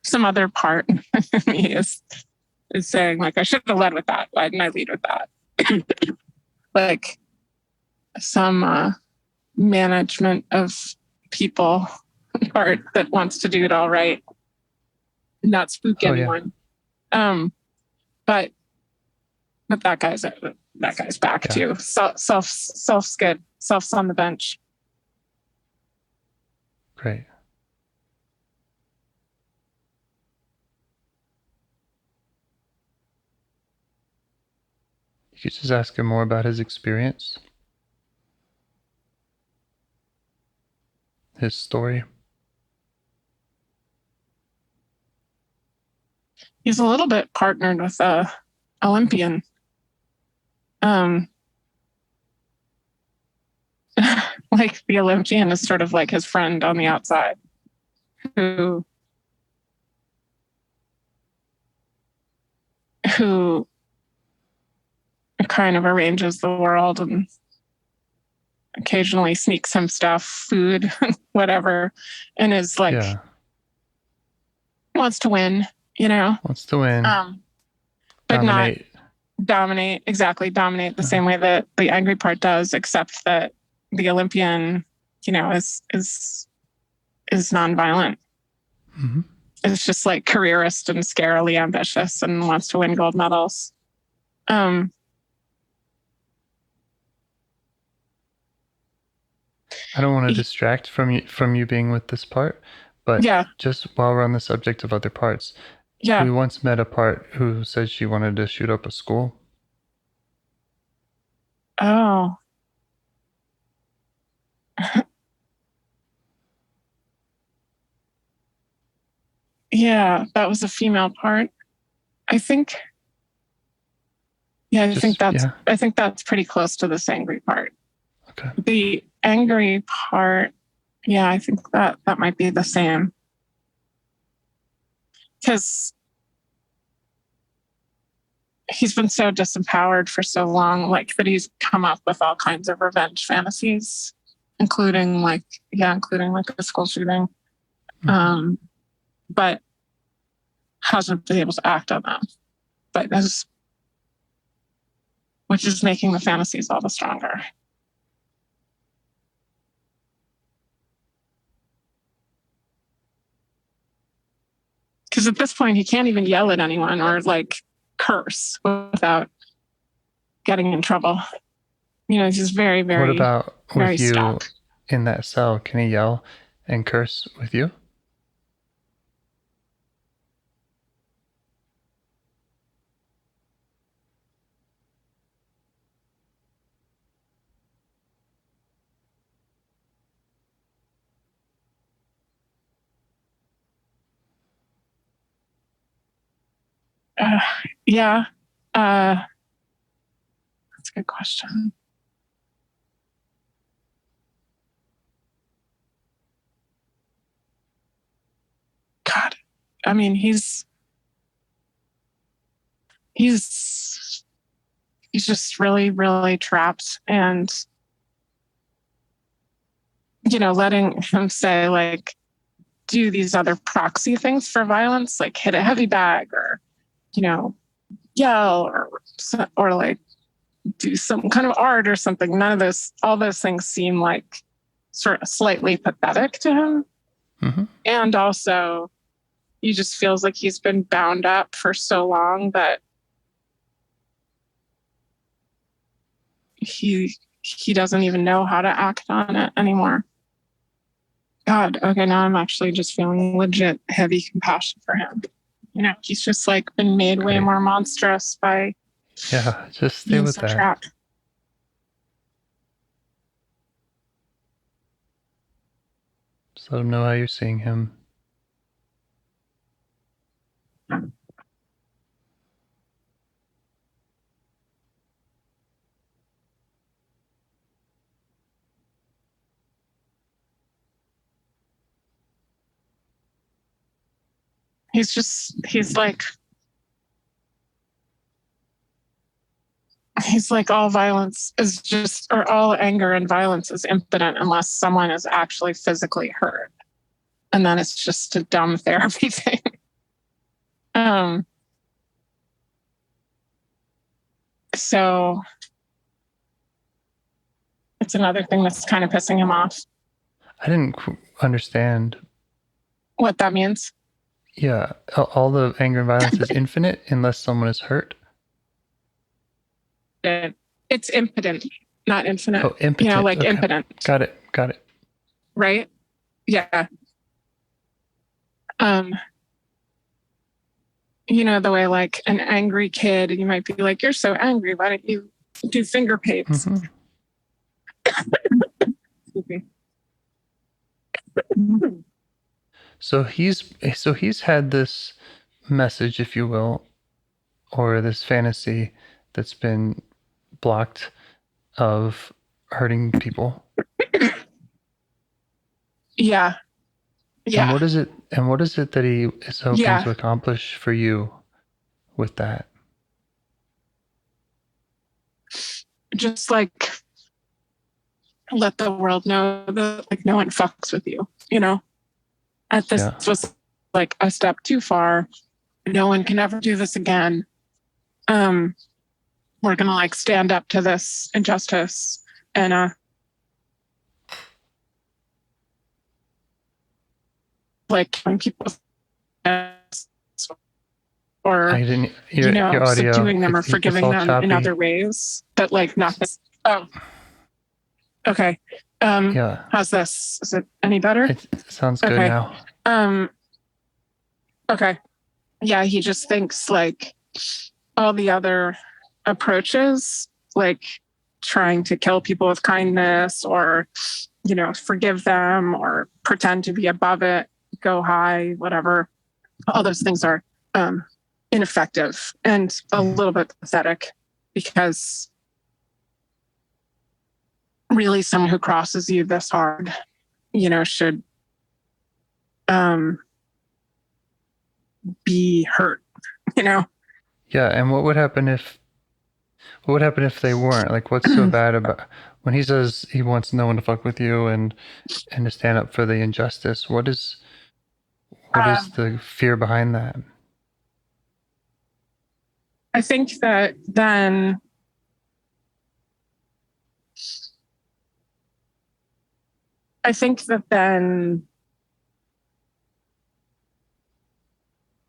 S5: Some other part of me is saying like I should have led with that. Why didn't I lead with that? Like some management of people part that wants to do it all right, not spook anyone. Yeah. But that guy's back too. Self's good. Self's on the bench.
S4: Great. You could just ask him more about his experience, his story.
S5: He's a little bit partnered with Olympian. Like the Olympian is sort of like his friend on the outside who kind of arranges the world and occasionally sneaks him stuff, food, whatever, and is like wants to win,
S4: Wants to win.
S5: But
S4: dominate.
S5: Not dominate, exactly, dominate the same way that the angry part does, except that the Olympian, is nonviolent.
S4: Mm-hmm.
S5: It's just like careerist and scarily ambitious and wants to win gold medals. I
S4: don't want to distract from you being with this part, but just while we're on the subject of other parts, we once met a part who said she wanted to shoot up a school.
S5: Oh. Yeah, that was a female part. I think. Yeah, I think that's pretty close to this angry part.
S4: Okay.
S5: The angry part, yeah, I think that might be the same. Because he's been so disempowered for so long, like that he's come up with all kinds of revenge fantasies, including like a school shooting. But hasn't been able to act on them. But which is making the fantasies all the stronger. Because at this point, he can't even yell at anyone or like curse without getting in trouble. You know, he's just very, very.
S4: What about with you
S5: stuck
S4: in that cell? Can he yell and curse with you?
S5: Yeah. That's a good question. God, I mean, he's just really, really trapped, and you know, letting him say like do these other proxy things for violence, like hit a heavy bag or, you know, yell or like do some kind of art or something. None of those, all those things seem like sort of slightly pathetic to him.
S4: Mm-hmm.
S5: And also he just feels like he's been bound up for so long that he doesn't even know how to act on it anymore. God, okay, now I'm actually just feeling legit heavy compassion for him. You know, he's just like been made way more monstrous by
S4: just stay with that.
S5: Trapped.
S4: Just let him know how you're seeing him.
S5: He's like all violence is just, or all anger and violence is impotent unless someone is actually physically hurt. And then it's just a dumb therapy thing. So it's another thing that's kind of pissing him off.
S4: I didn't understand
S5: what that means.
S4: Yeah, all the anger and violence is infinite unless someone is hurt.
S5: It's impotent, not infinite.
S4: Oh, impotent.
S5: You know, like
S4: okay.
S5: impotent.
S4: Got it.
S5: Right? Yeah. You know, the way like an angry kid, you might be like, you're so angry, why don't you do finger paints?
S4: Mm-hmm. So he's had this message, if you will, or this fantasy that's been blocked of hurting people.
S5: Yeah.
S4: And what is it that he is hoping to accomplish for you with that?
S5: Just like let the world know that like no one fucks with you, you know? This was like a step too far. No one can ever do this again. We're gonna like stand up to this injustice and like when people or
S4: your audio,
S5: subduing them or forgiving them choppy in other ways, but like not this. Oh, okay. How's this? Is it any better?
S4: It sounds good now.
S5: Okay. Yeah, he just thinks like all the other approaches, like trying to kill people with kindness or, you know, forgive them or pretend to be above it, go high, whatever. All those things are ineffective and a little bit pathetic because really someone who crosses you this hard, you know, should be hurt, you know?
S4: Yeah, and what would happen if they weren't? Like, what's so bad about when he says he wants no one to fuck with you and to stand up for the injustice? What is the fear behind that?
S5: I think that then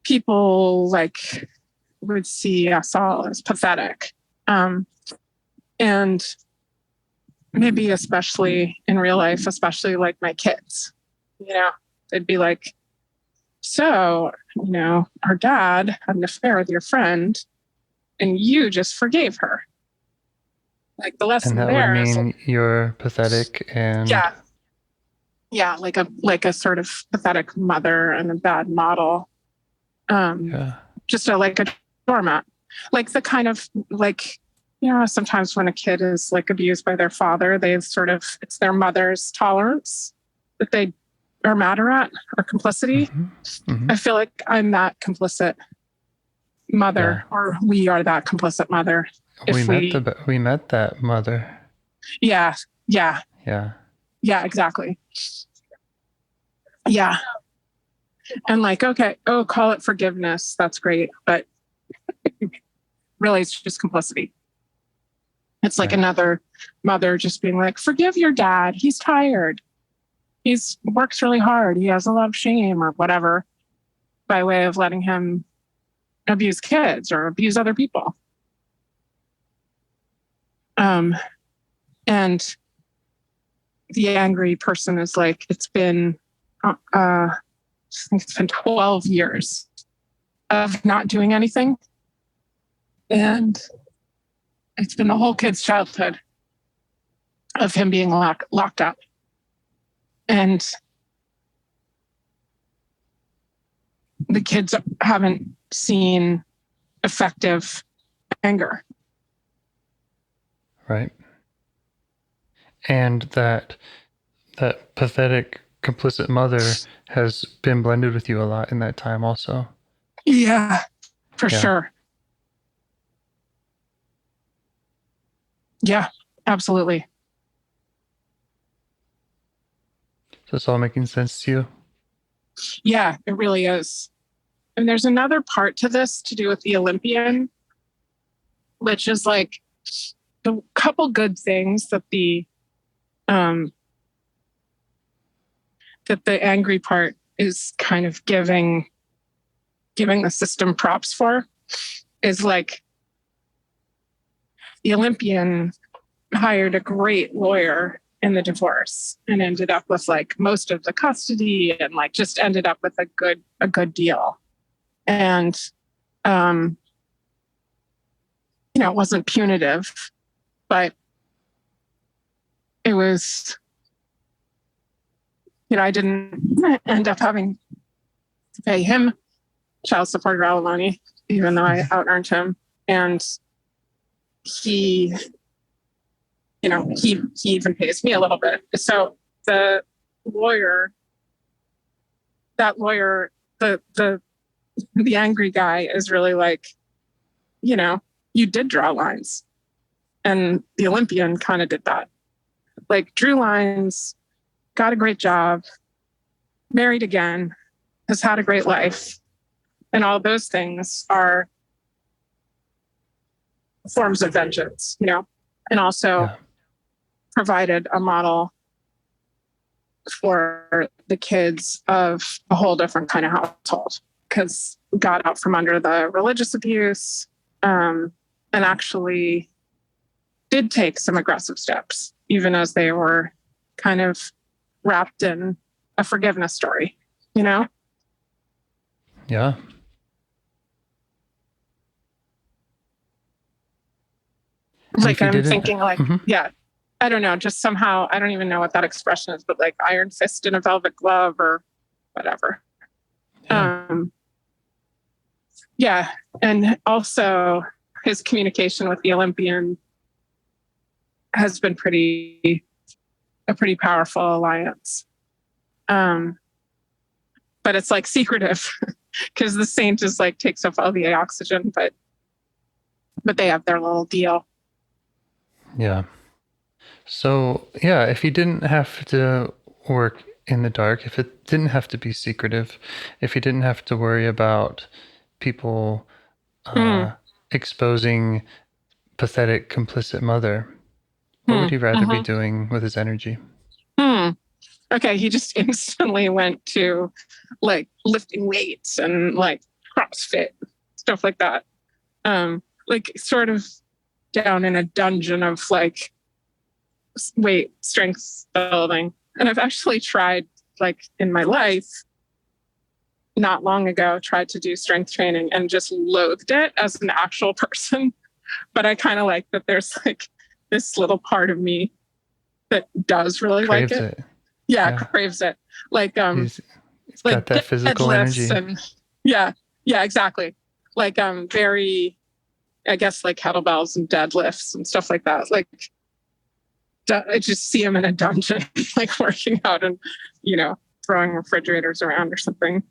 S5: people like would see us all as pathetic. And maybe especially in real life, especially like my kids, they'd be like, so, our dad had an affair with your friend and you just forgave her. Like the lesson
S4: And that
S5: there
S4: would
S5: is
S4: mean you're pathetic and
S5: yeah, like a sort of pathetic mother and a bad model. Just like a doormat, like the kind of like, sometimes when a kid is like abused by their father, it's their mother's tolerance that they are madder at, or complicity.
S4: Mm-hmm. Mm-hmm.
S5: I feel like I'm that complicit mother, or we are that complicit mother.
S4: We met that mother.
S5: Yeah.
S4: Yeah,
S5: exactly. Yeah. And like, okay, call it forgiveness. That's great. But really, it's just complicity. It's like another mother just being like, forgive your dad. He's tired. He's works really hard. He has a lot of shame or whatever, by way of letting him abuse kids or abuse other people. And the angry person is like, it's been 12 years of not doing anything. And it's been the whole kid's childhood of him being locked up. And the kids haven't seen effective anger.
S4: Right. And that pathetic, complicit mother has been blended with you a lot in that time also.
S5: Yeah, for sure. Yeah, absolutely.
S4: So it's all making sense to you?
S5: Yeah, it really is. And there's another part to this to do with the Olympian, which is like the couple good things that the angry part is kind of giving the system props for is like the Olympian hired a great lawyer in the divorce and ended up with like most of the custody and like just ended up with a good deal. And it wasn't punitive, but it was, I didn't end up having to pay him child support or alimony, even though I out-earned him. And he even pays me a little bit. So the lawyer, the angry guy is really like, you did draw lines. And the Olympian kind of did that. Like drew lines, got a great job, married again, has had a great life. And all those things are forms of vengeance, and also provided a model for the kids of a whole different kind of household, because got out from under the religious abuse, and actually did take some aggressive steps, even as they were kind of wrapped in a forgiveness story,
S4: Yeah.
S5: Like I'm thinking like, I don't know, just somehow, I don't even know what that expression is, but like iron fist in a velvet glove or whatever. Yeah. And also his communication with the Olympian has been a pretty powerful alliance. But it's like secretive because the saint is like takes up all the oxygen, but but they have their little deal.
S4: Yeah. So, yeah, if he didn't have to work in the dark, if it didn't have to be secretive, if he didn't have to worry about people exposing pathetic, complicit mother, what would he rather be doing with his energy?
S5: Okay, he just instantly went to like lifting weights and like CrossFit, stuff like that. Like sort of down in a dungeon of like weight strength building. And I've actually tried, like in my life, not long ago, tried to do strength training and just loathed it as an actual person. But I kind of like that there's like this little part of me that does really
S4: Craves
S5: like it.
S4: it.
S5: Yeah, craves it. Like
S4: He's
S5: like
S4: got that physical energy.
S5: And yeah, exactly. Like very, I guess, like kettlebells and deadlifts and stuff like that. Like I just see him in a dungeon, like working out and, you know, throwing refrigerators around or something.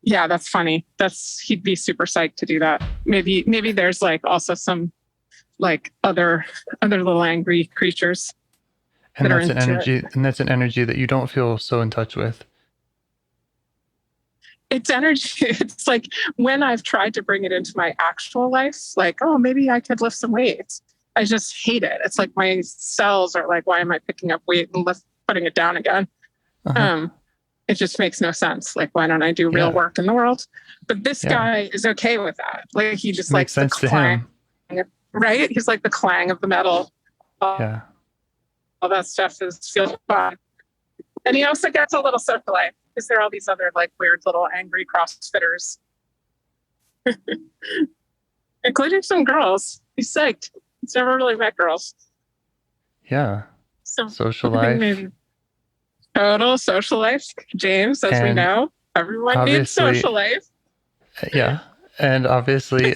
S5: Yeah, that's funny. He'd be super psyched to do that. Maybe there's like also some like other little angry creatures.
S4: And that's an energy, and that's an energy that you don't feel so in touch with.
S5: It's energy. It's like when I've tried to bring it into my actual life, like, oh, maybe I could lift some weights. I just hate it. It's like my cells are like, why am I picking up weight and putting it down again? It just makes no sense. Like, why don't I do real work in the world? But this guy is okay with that. Like, he just likes the clang, right? He's like the clang of the metal.
S4: Yeah.
S5: All that stuff feels fun. And he also gets a little socialite because there are all these other like weird little angry CrossFitters, including some girls. He's psyched. He's never really met girls.
S4: Yeah.
S5: So
S4: social life.
S5: Maybe. Total social life, James, as we know. Everyone needs social life.
S4: Yeah. And obviously,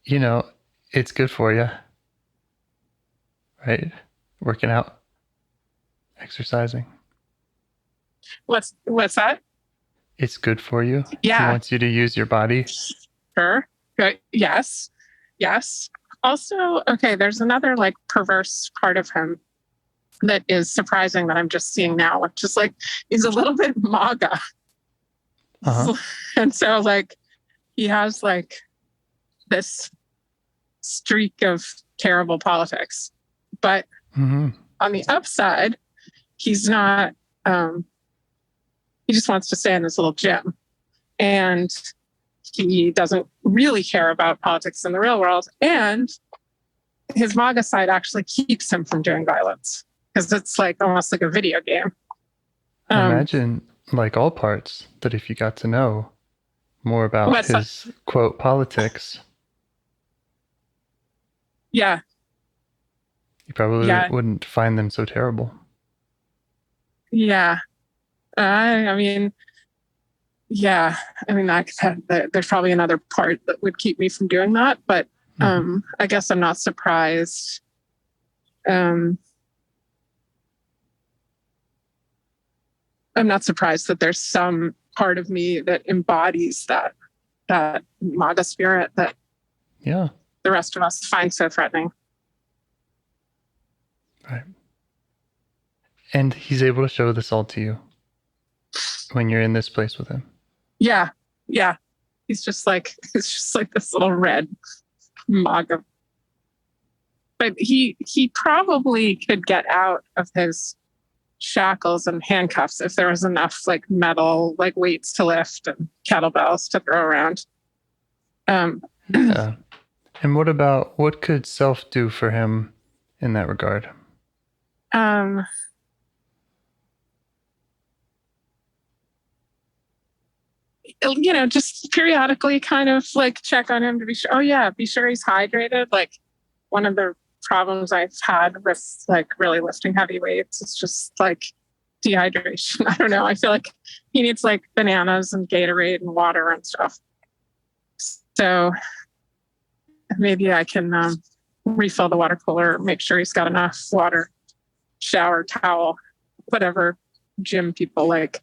S4: you know, it's good for you. Right? Working out, exercising.
S5: What's that?
S4: It's good for you.
S5: Yeah.
S4: He wants you to use your body.
S5: Sure. Good. Yes. Also, okay, there's another like perverse part of him that is surprising that I'm just seeing now, which is like he's a little bit MAGA. And so like he has like this streak of terrible politics. But on the upside, he's not, he just wants to stay in this little gym. And he doesn't really care about politics in the real world. And his MAGA side actually keeps him from doing violence because it's like almost like a video game.
S4: Imagine, like all parts, that if you got to know more about his quote politics.
S5: Yeah.
S4: You probably wouldn't find them so terrible.
S5: Yeah. I mean, there's probably another part that would keep me from doing that, but I guess I'm not surprised. I'm not surprised that there's some part of me that embodies that MAGA spirit that the rest of us find so threatening.
S4: Right. And he's able to show this all to you when you're in this place with him.
S5: Yeah. He's just like this little red MAGA. But he probably could get out of his shackles and handcuffs if there was enough like metal like weights to lift and kettlebells to throw around.
S4: Yeah. And what could self do for him in that regard?
S5: You know, just periodically kind of like check on him to be sure. Oh yeah, be sure he's hydrated. Like one of the problems I've had with like really lifting heavy weights is just like dehydration. I don't know. I feel like he needs like bananas and Gatorade and water and stuff. So maybe I can refill the water cooler, make sure he's got enough water, shower, towel, whatever gym people like.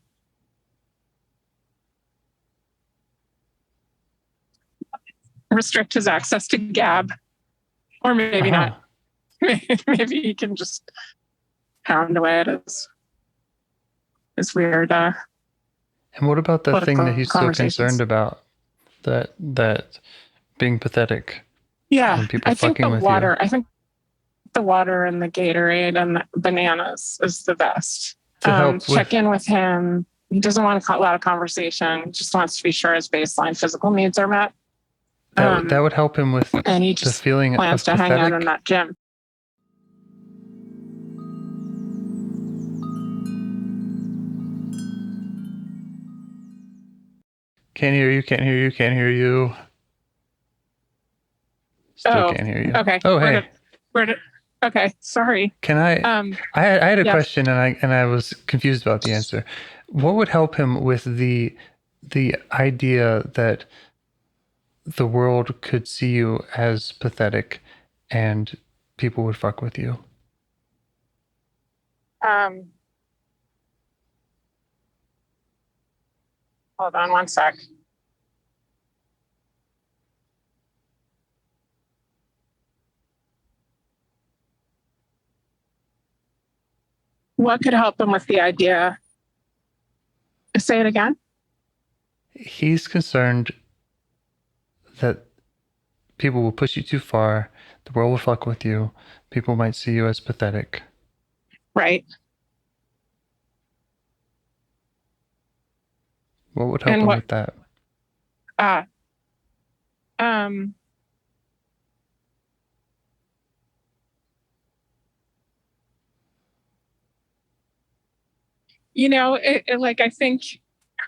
S5: restrict his access to Gab, or maybe not. Maybe he can just pound away at his weird.
S4: And what about the thing that he's so concerned about? That being pathetic.
S5: Yeah,
S4: and people
S5: I think
S4: fucking
S5: the
S4: with
S5: water.
S4: you.
S5: I think the water and the Gatorade and the bananas is the best.
S4: To help
S5: check in with him. He doesn't want a lot of conversation. Just wants to be sure his baseline physical needs are met.
S4: That would help him with
S5: and he
S4: the
S5: just
S4: feeling
S5: plans
S4: of
S5: to
S4: pathetic.
S5: hang out in that gym.
S4: Can't hear you. Can't hear you. Can't hear you. Still can't hear you.
S5: Okay.
S4: Oh, hey.
S5: Okay. Sorry.
S4: Can I? I had a
S5: yes.
S4: question, and I was confused about the answer. What would help him with the idea that the world could see you as pathetic, and people would fuck with you?
S5: Hold on one sec. What could help him with the idea? Say it again.
S4: He's concerned that people will push you too far, the world will fuck with you, people might see you as pathetic.
S5: Right.
S4: What would help him with that?
S5: You know, like, I think,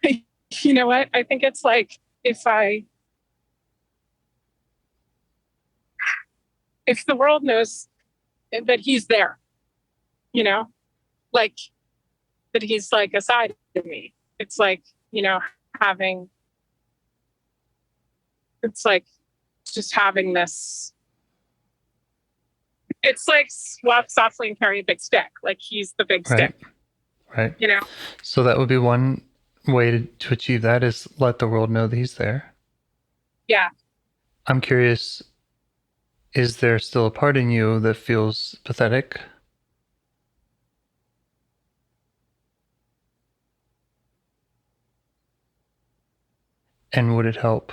S5: you know what? I think it's like if the world knows that he's there, you know, like that he's like a side of me. It's like, you know, it's like just having this, it's like walk softly and carry a big stick. Like he's the big stick.
S4: Right.
S5: You know?
S4: So that would be one way to achieve that, is let the world know that he's there.
S5: Yeah.
S4: I'm curious, is there still a part in you that feels pathetic? And would it help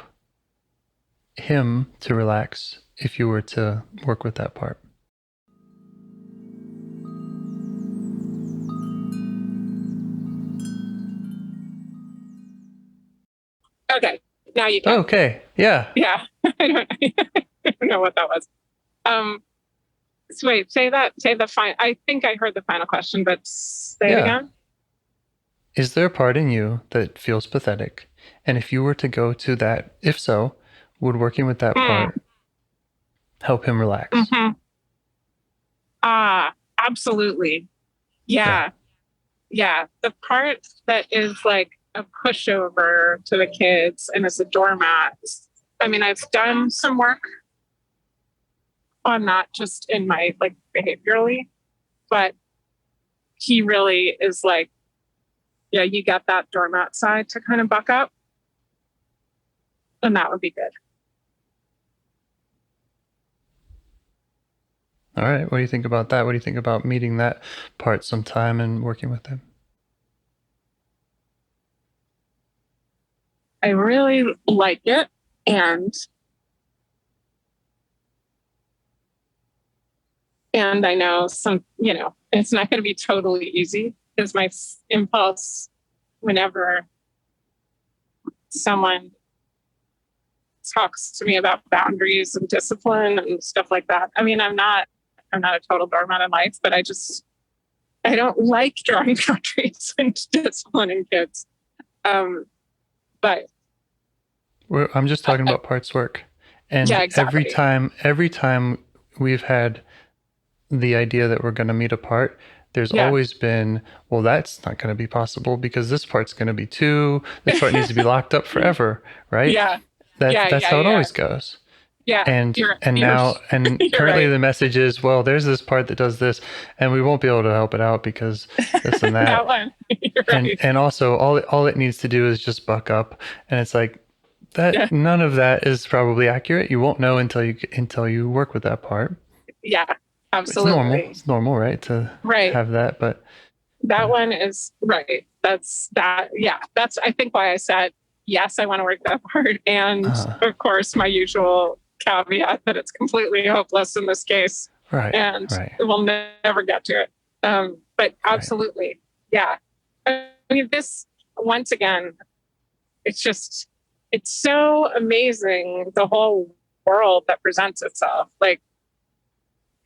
S4: him to relax if you were to work with that part?
S5: Okay. Now you can.
S4: Okay. Yeah.
S5: Yeah. I don't know what that was. So wait, say the final. I think I heard the final question, but say it again.
S4: Is there a part in you that feels pathetic? And if you were to go to that, if so, would working with that part help him relax?
S5: Absolutely. Yeah. The part that is like a pushover to the kids and is a doormat. I mean, I've done some work on that just in my like behaviorally, but he really is like, yeah, you got that doormat side to kind of buck up, and that would be good.
S4: All right. What do you think about that? What do you think about meeting that part sometime and working with him?
S5: I really like it. And I know you know, it's not going to be totally easy, because my impulse whenever someone talks to me about boundaries and discipline and stuff like that. I mean, I'm not a total doormat in life, but I don't like drawing boundaries and disciplining kids. But
S4: I'm just talking about parts work. And
S5: yeah, exactly.
S4: every time we've had the idea that we're going to meet a part, there's always been, well, that's not going to be possible because this part's going to be this part needs to be locked up forever, right?
S5: Yeah.
S4: That's how it always goes.
S5: Yeah.
S4: And currently the message is, well, there's this part that does this, and we won't be able to help it out because this and that.
S5: That one. You're right.
S4: And also all it needs to do is just buck up. And it's like, That none of that is probably accurate. You won't know until you work with that part.
S5: Yeah, absolutely.
S4: It's normal, right? To have that, but
S5: that one is right. That's that. Yeah, that's I think why I said yes. I want to work that part, and of course, my usual caveat that it's completely hopeless in this case, and we'll never get to it. But absolutely, yeah. I mean, this once again, it's so amazing, the whole world that presents itself. Like,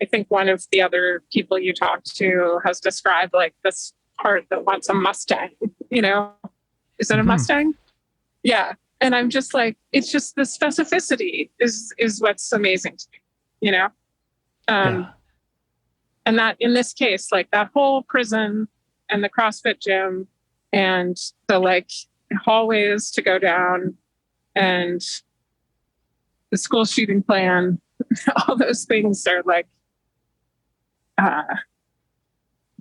S5: I think one of the other people you talked to has described like this part that wants a Mustang, you know? Is it a Mustang? Yeah. And I'm just like, it's just the specificity is what's amazing to me, you know? And that in this case, like that whole prison and the CrossFit gym and the like hallways to go down and the school shooting plan, all those things are like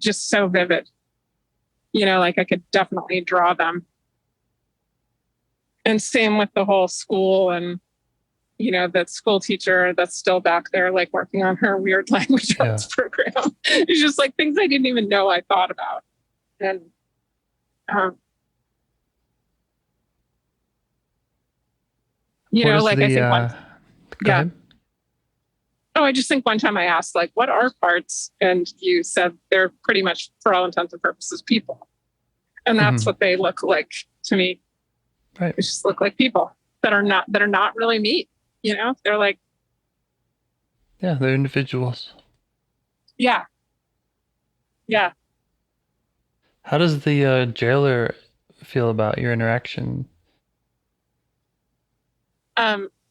S5: just so vivid. You know, like I could definitely draw them. And same with the whole school and, you know, that school teacher that's still back there, like working on her weird language arts program. It's just like things I didn't even know I thought about. And you know, like I think
S4: go ahead.
S5: Oh, I just think one time I asked, like, what are parts? And you said they're pretty much, for all intents and purposes, people. And that's what they look like to me.
S4: Right.
S5: They just look like people that are not really meat. You know, they're like,
S4: yeah, they're individuals.
S5: Yeah. Yeah.
S4: How does the jailer feel about your interaction?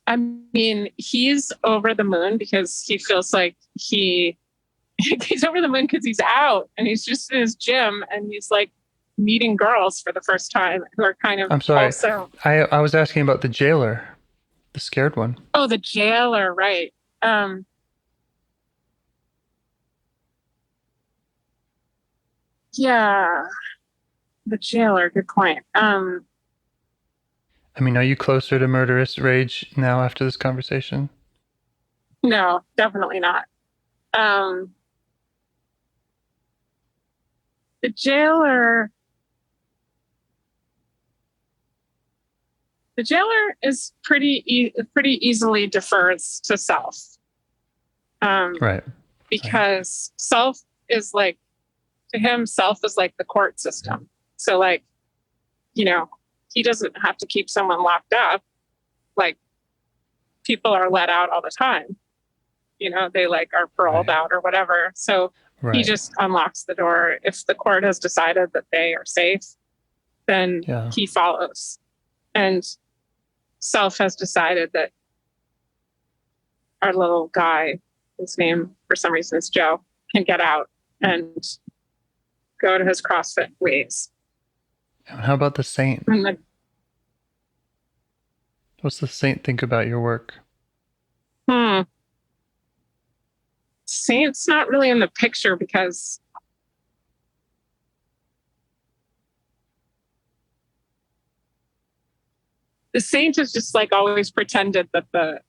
S5: I mean, he's over the moon because he feels like he's over the moon because he's out and he's just in his gym and he's like meeting girls for the first time who are kind of.
S4: I'm sorry.
S5: Also,
S4: I was asking about the jailer, the scared one.
S5: Oh, the jailer, right? Yeah, the jailer. Good point.
S4: I mean, are you closer to murderous rage now after this conversation?
S5: No, definitely not. The jailer is pretty easily defers to self.
S4: Right.
S5: Because self is like, to him, self is like the court system. So like, you know, he doesn't have to keep someone locked up. Like, people are let out all the time. You know, they like are paroled out or whatever. So he just unlocks the door. If the court has decided that they are safe, then he follows. And self has decided that our little guy, his name for some reason is Joe, can get out and go to his CrossFit ways.
S4: How about the saint? What's the saint think about your work?
S5: Saint's not really in the picture because the saint has just like always pretended that the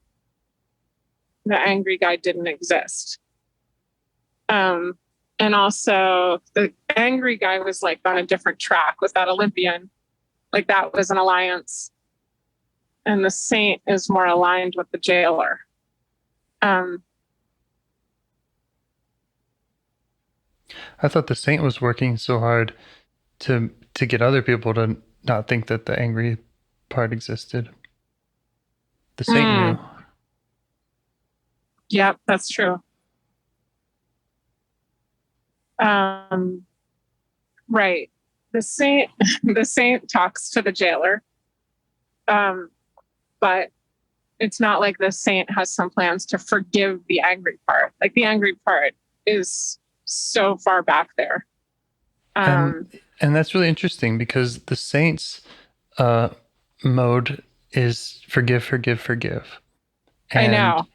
S5: angry guy didn't exist. And also the angry guy was like on a different track with that Olympian. Like that was an alliance. And the saint is more aligned with the jailer.
S4: I thought the saint was working so hard to get other people to not think that the angry part existed. The saint knew.
S5: Yep, that's true. Right. The saint talks to the jailer. But it's not like the saint has some plans to forgive the angry part. Like the angry part is so far back there.
S4: And that's really interesting because the saint's mode is forgive, forgive, forgive.
S5: I know.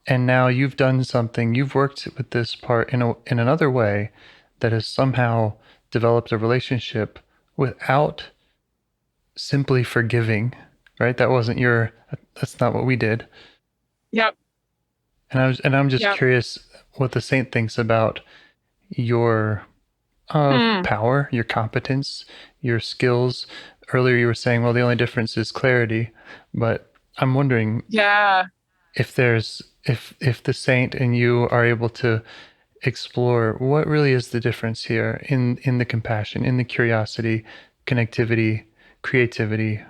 S4: And now you've done something. You've worked with this part in another way that has somehow developed a relationship without simply forgiving right? That's not what we did.
S5: Yep.
S4: And I'm just
S5: Yep.
S4: curious what the saint thinks about your power, your competence, your skills. Earlier you were saying, well, the only difference is clarity, but I'm wondering if the saint and you are able to explore what really is the difference here in the compassion, in the curiosity, connectivity, creativity.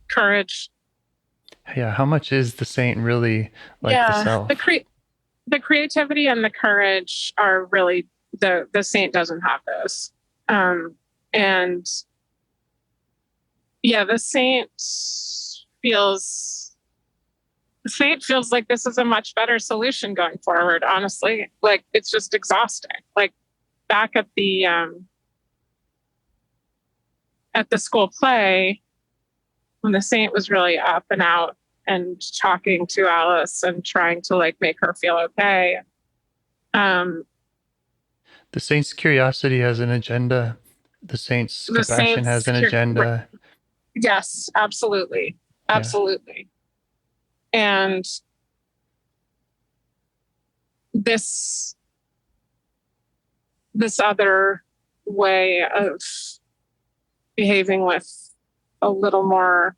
S5: Courage.
S4: Yeah, how much is the saint really like the self?
S5: The creativity and the courage are really the saint doesn't have those. And yeah, the saint feels like this is a much better solution going forward, honestly. Like, it's just exhausting. Like, back at the school play, when the saint was really up and out and talking to Alice and trying to like make her feel okay.
S4: The saint's curiosity has an agenda. The saint's compassion has an agenda.
S5: Yes, absolutely. Absolutely. Yeah. And this other way of behaving with a lot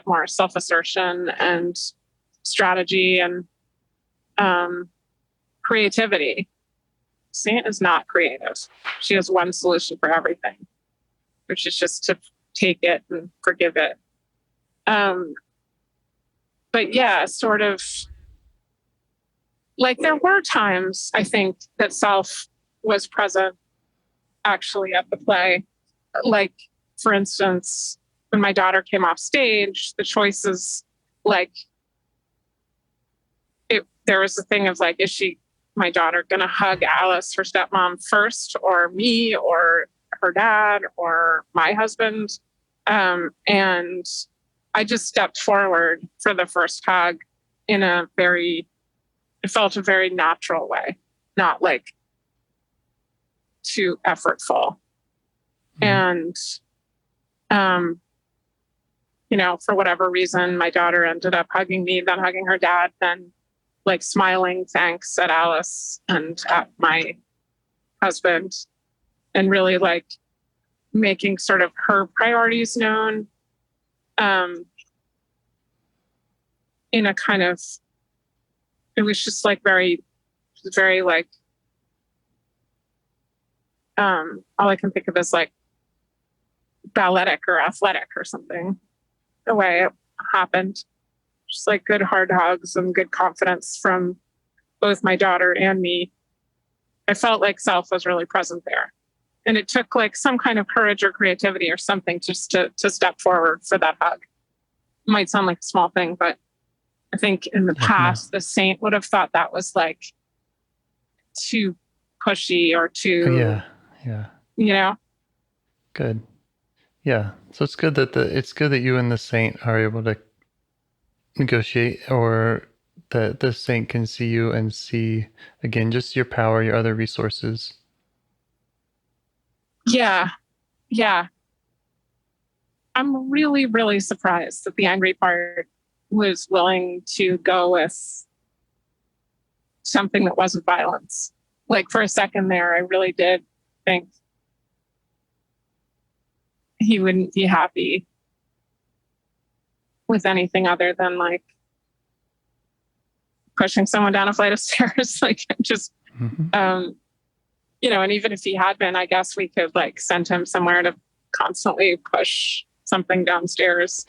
S5: more self-assertion and strategy and creativity. Saint is not creative. She has one solution for everything, which is just to take it and forgive it. But yeah, sort of like there were times, I think, that self was present actually at the play. Like, for instance, when my daughter came off stage, the choices, like, there was a thing of like, is my daughter going to hug Alice, her stepmom, first, or me, or her dad, or my husband? And I just stepped forward for the first hug in it felt a very natural way, not like too effortful. And, for whatever reason, my daughter ended up hugging me, then hugging her dad, then like smiling thanks at Alice and at my husband, and really like making sort of her priorities known in a kind of, it was just like very like, all I can think of is like balletic or athletic or something, the way it happened. Just like good hard hugs and good confidence from both my daughter and me. I felt like self was really present there. And it took like some kind of courage or creativity or something just to step forward for that hug. It might sound like a small thing, but I think in the past, the saint would have thought that was like too pushy or too,
S4: Good. Yeah. So it's good that you and the saint are able to negotiate, or that the saint can see you and see, again, just your power, your other resources.
S5: Yeah. I'm really, really surprised that the angry part was willing to go with something that wasn't violence. Like, for a second there, I really did think he wouldn't be happy with anything other than like pushing someone down a flight of stairs. Like, just, and even if he had been, I guess we could like send him somewhere to constantly push something downstairs.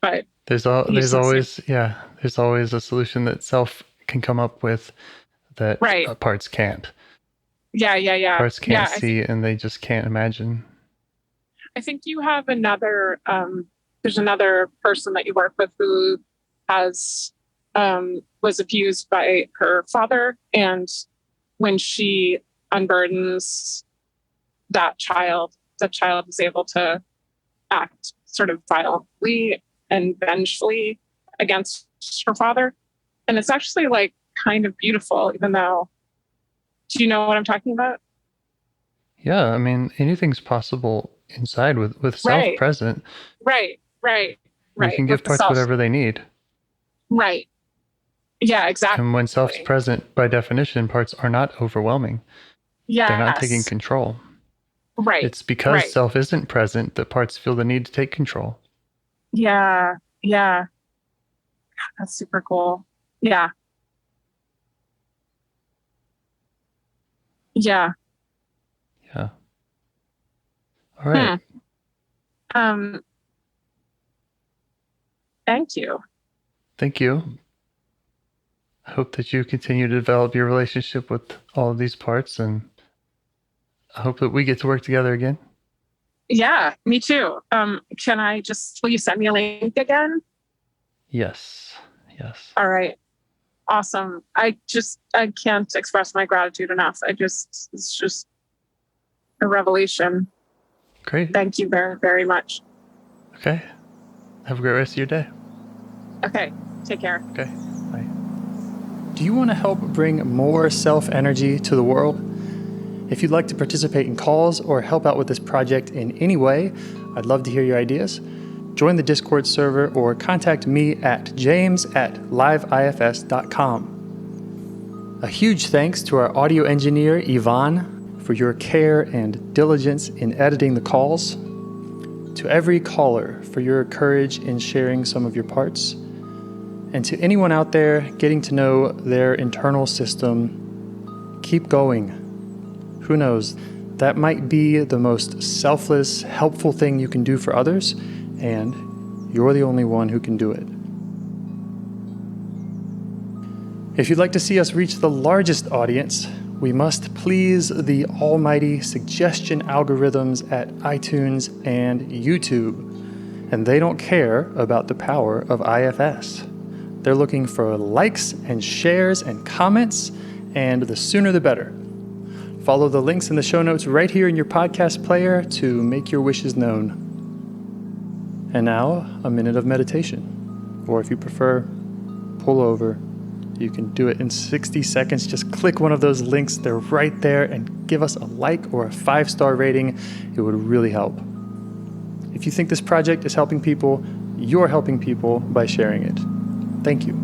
S5: But there's always
S4: a solution that self can come up with that parts can't.
S5: Yeah.
S4: Parts can't see, and they just can't imagine.
S5: I think you have there's another person that you work with who was abused by her father. And when she unburdens that child is able to act sort of violently and vengefully against her father. And it's actually like kind of beautiful, even though, do you know what I'm talking about?
S4: Yeah, I mean, anything's possible inside with self
S5: Right.
S4: present.
S5: Right.
S4: We can give
S5: With the
S4: parts
S5: self.
S4: whatever they need.
S5: Right. Yeah, exactly.
S4: And when self's present, by definition, parts are not overwhelming.
S5: Yes.
S4: They're not taking control.
S5: Right.
S4: It's because self isn't present that parts feel the need to take control.
S5: Yeah. That's super cool. Yeah.
S4: All right.
S5: Thank you.
S4: Thank you. I hope that you continue to develop your relationship with all of these parts, and I hope that we get to work together again.
S5: Yeah, me too. Will you send me a link again?
S4: Yes.
S5: All right. Awesome. I can't express my gratitude enough. It's just a revelation.
S4: Great.
S5: Thank you very, very much.
S4: Okay. Have a great rest of your day.
S5: Okay. Take care.
S4: Okay. Bye.
S6: Do you want to help bring more self-energy to the world? If you'd like to participate in calls or help out with this project in any way, I'd love to hear your ideas. Join the Discord server or contact me at james@liveifs.com. A huge thanks to our audio engineer, Yvonne, for your care and diligence in editing the calls. To every caller for your courage in sharing some of your parts. And to anyone out there getting to know their internal system, keep going. Who knows? That might be the most selfless, helpful thing you can do for others, and you're the only one who can do it. If you'd like to see us reach the largest audience, we must please the almighty suggestion algorithms at iTunes and YouTube. And they don't care about the power of IFS. They're looking for likes and shares and comments, and the sooner the better. Follow the links in the show notes right here in your podcast player to make your wishes known. And now, a minute of meditation. Or if you prefer, pull over. You can do it in 60 seconds. Just click one of those links. They're right there, and give us a like or a 5-star rating. It would really help. If you think this project is helping people, you're helping people by sharing it. Thank you.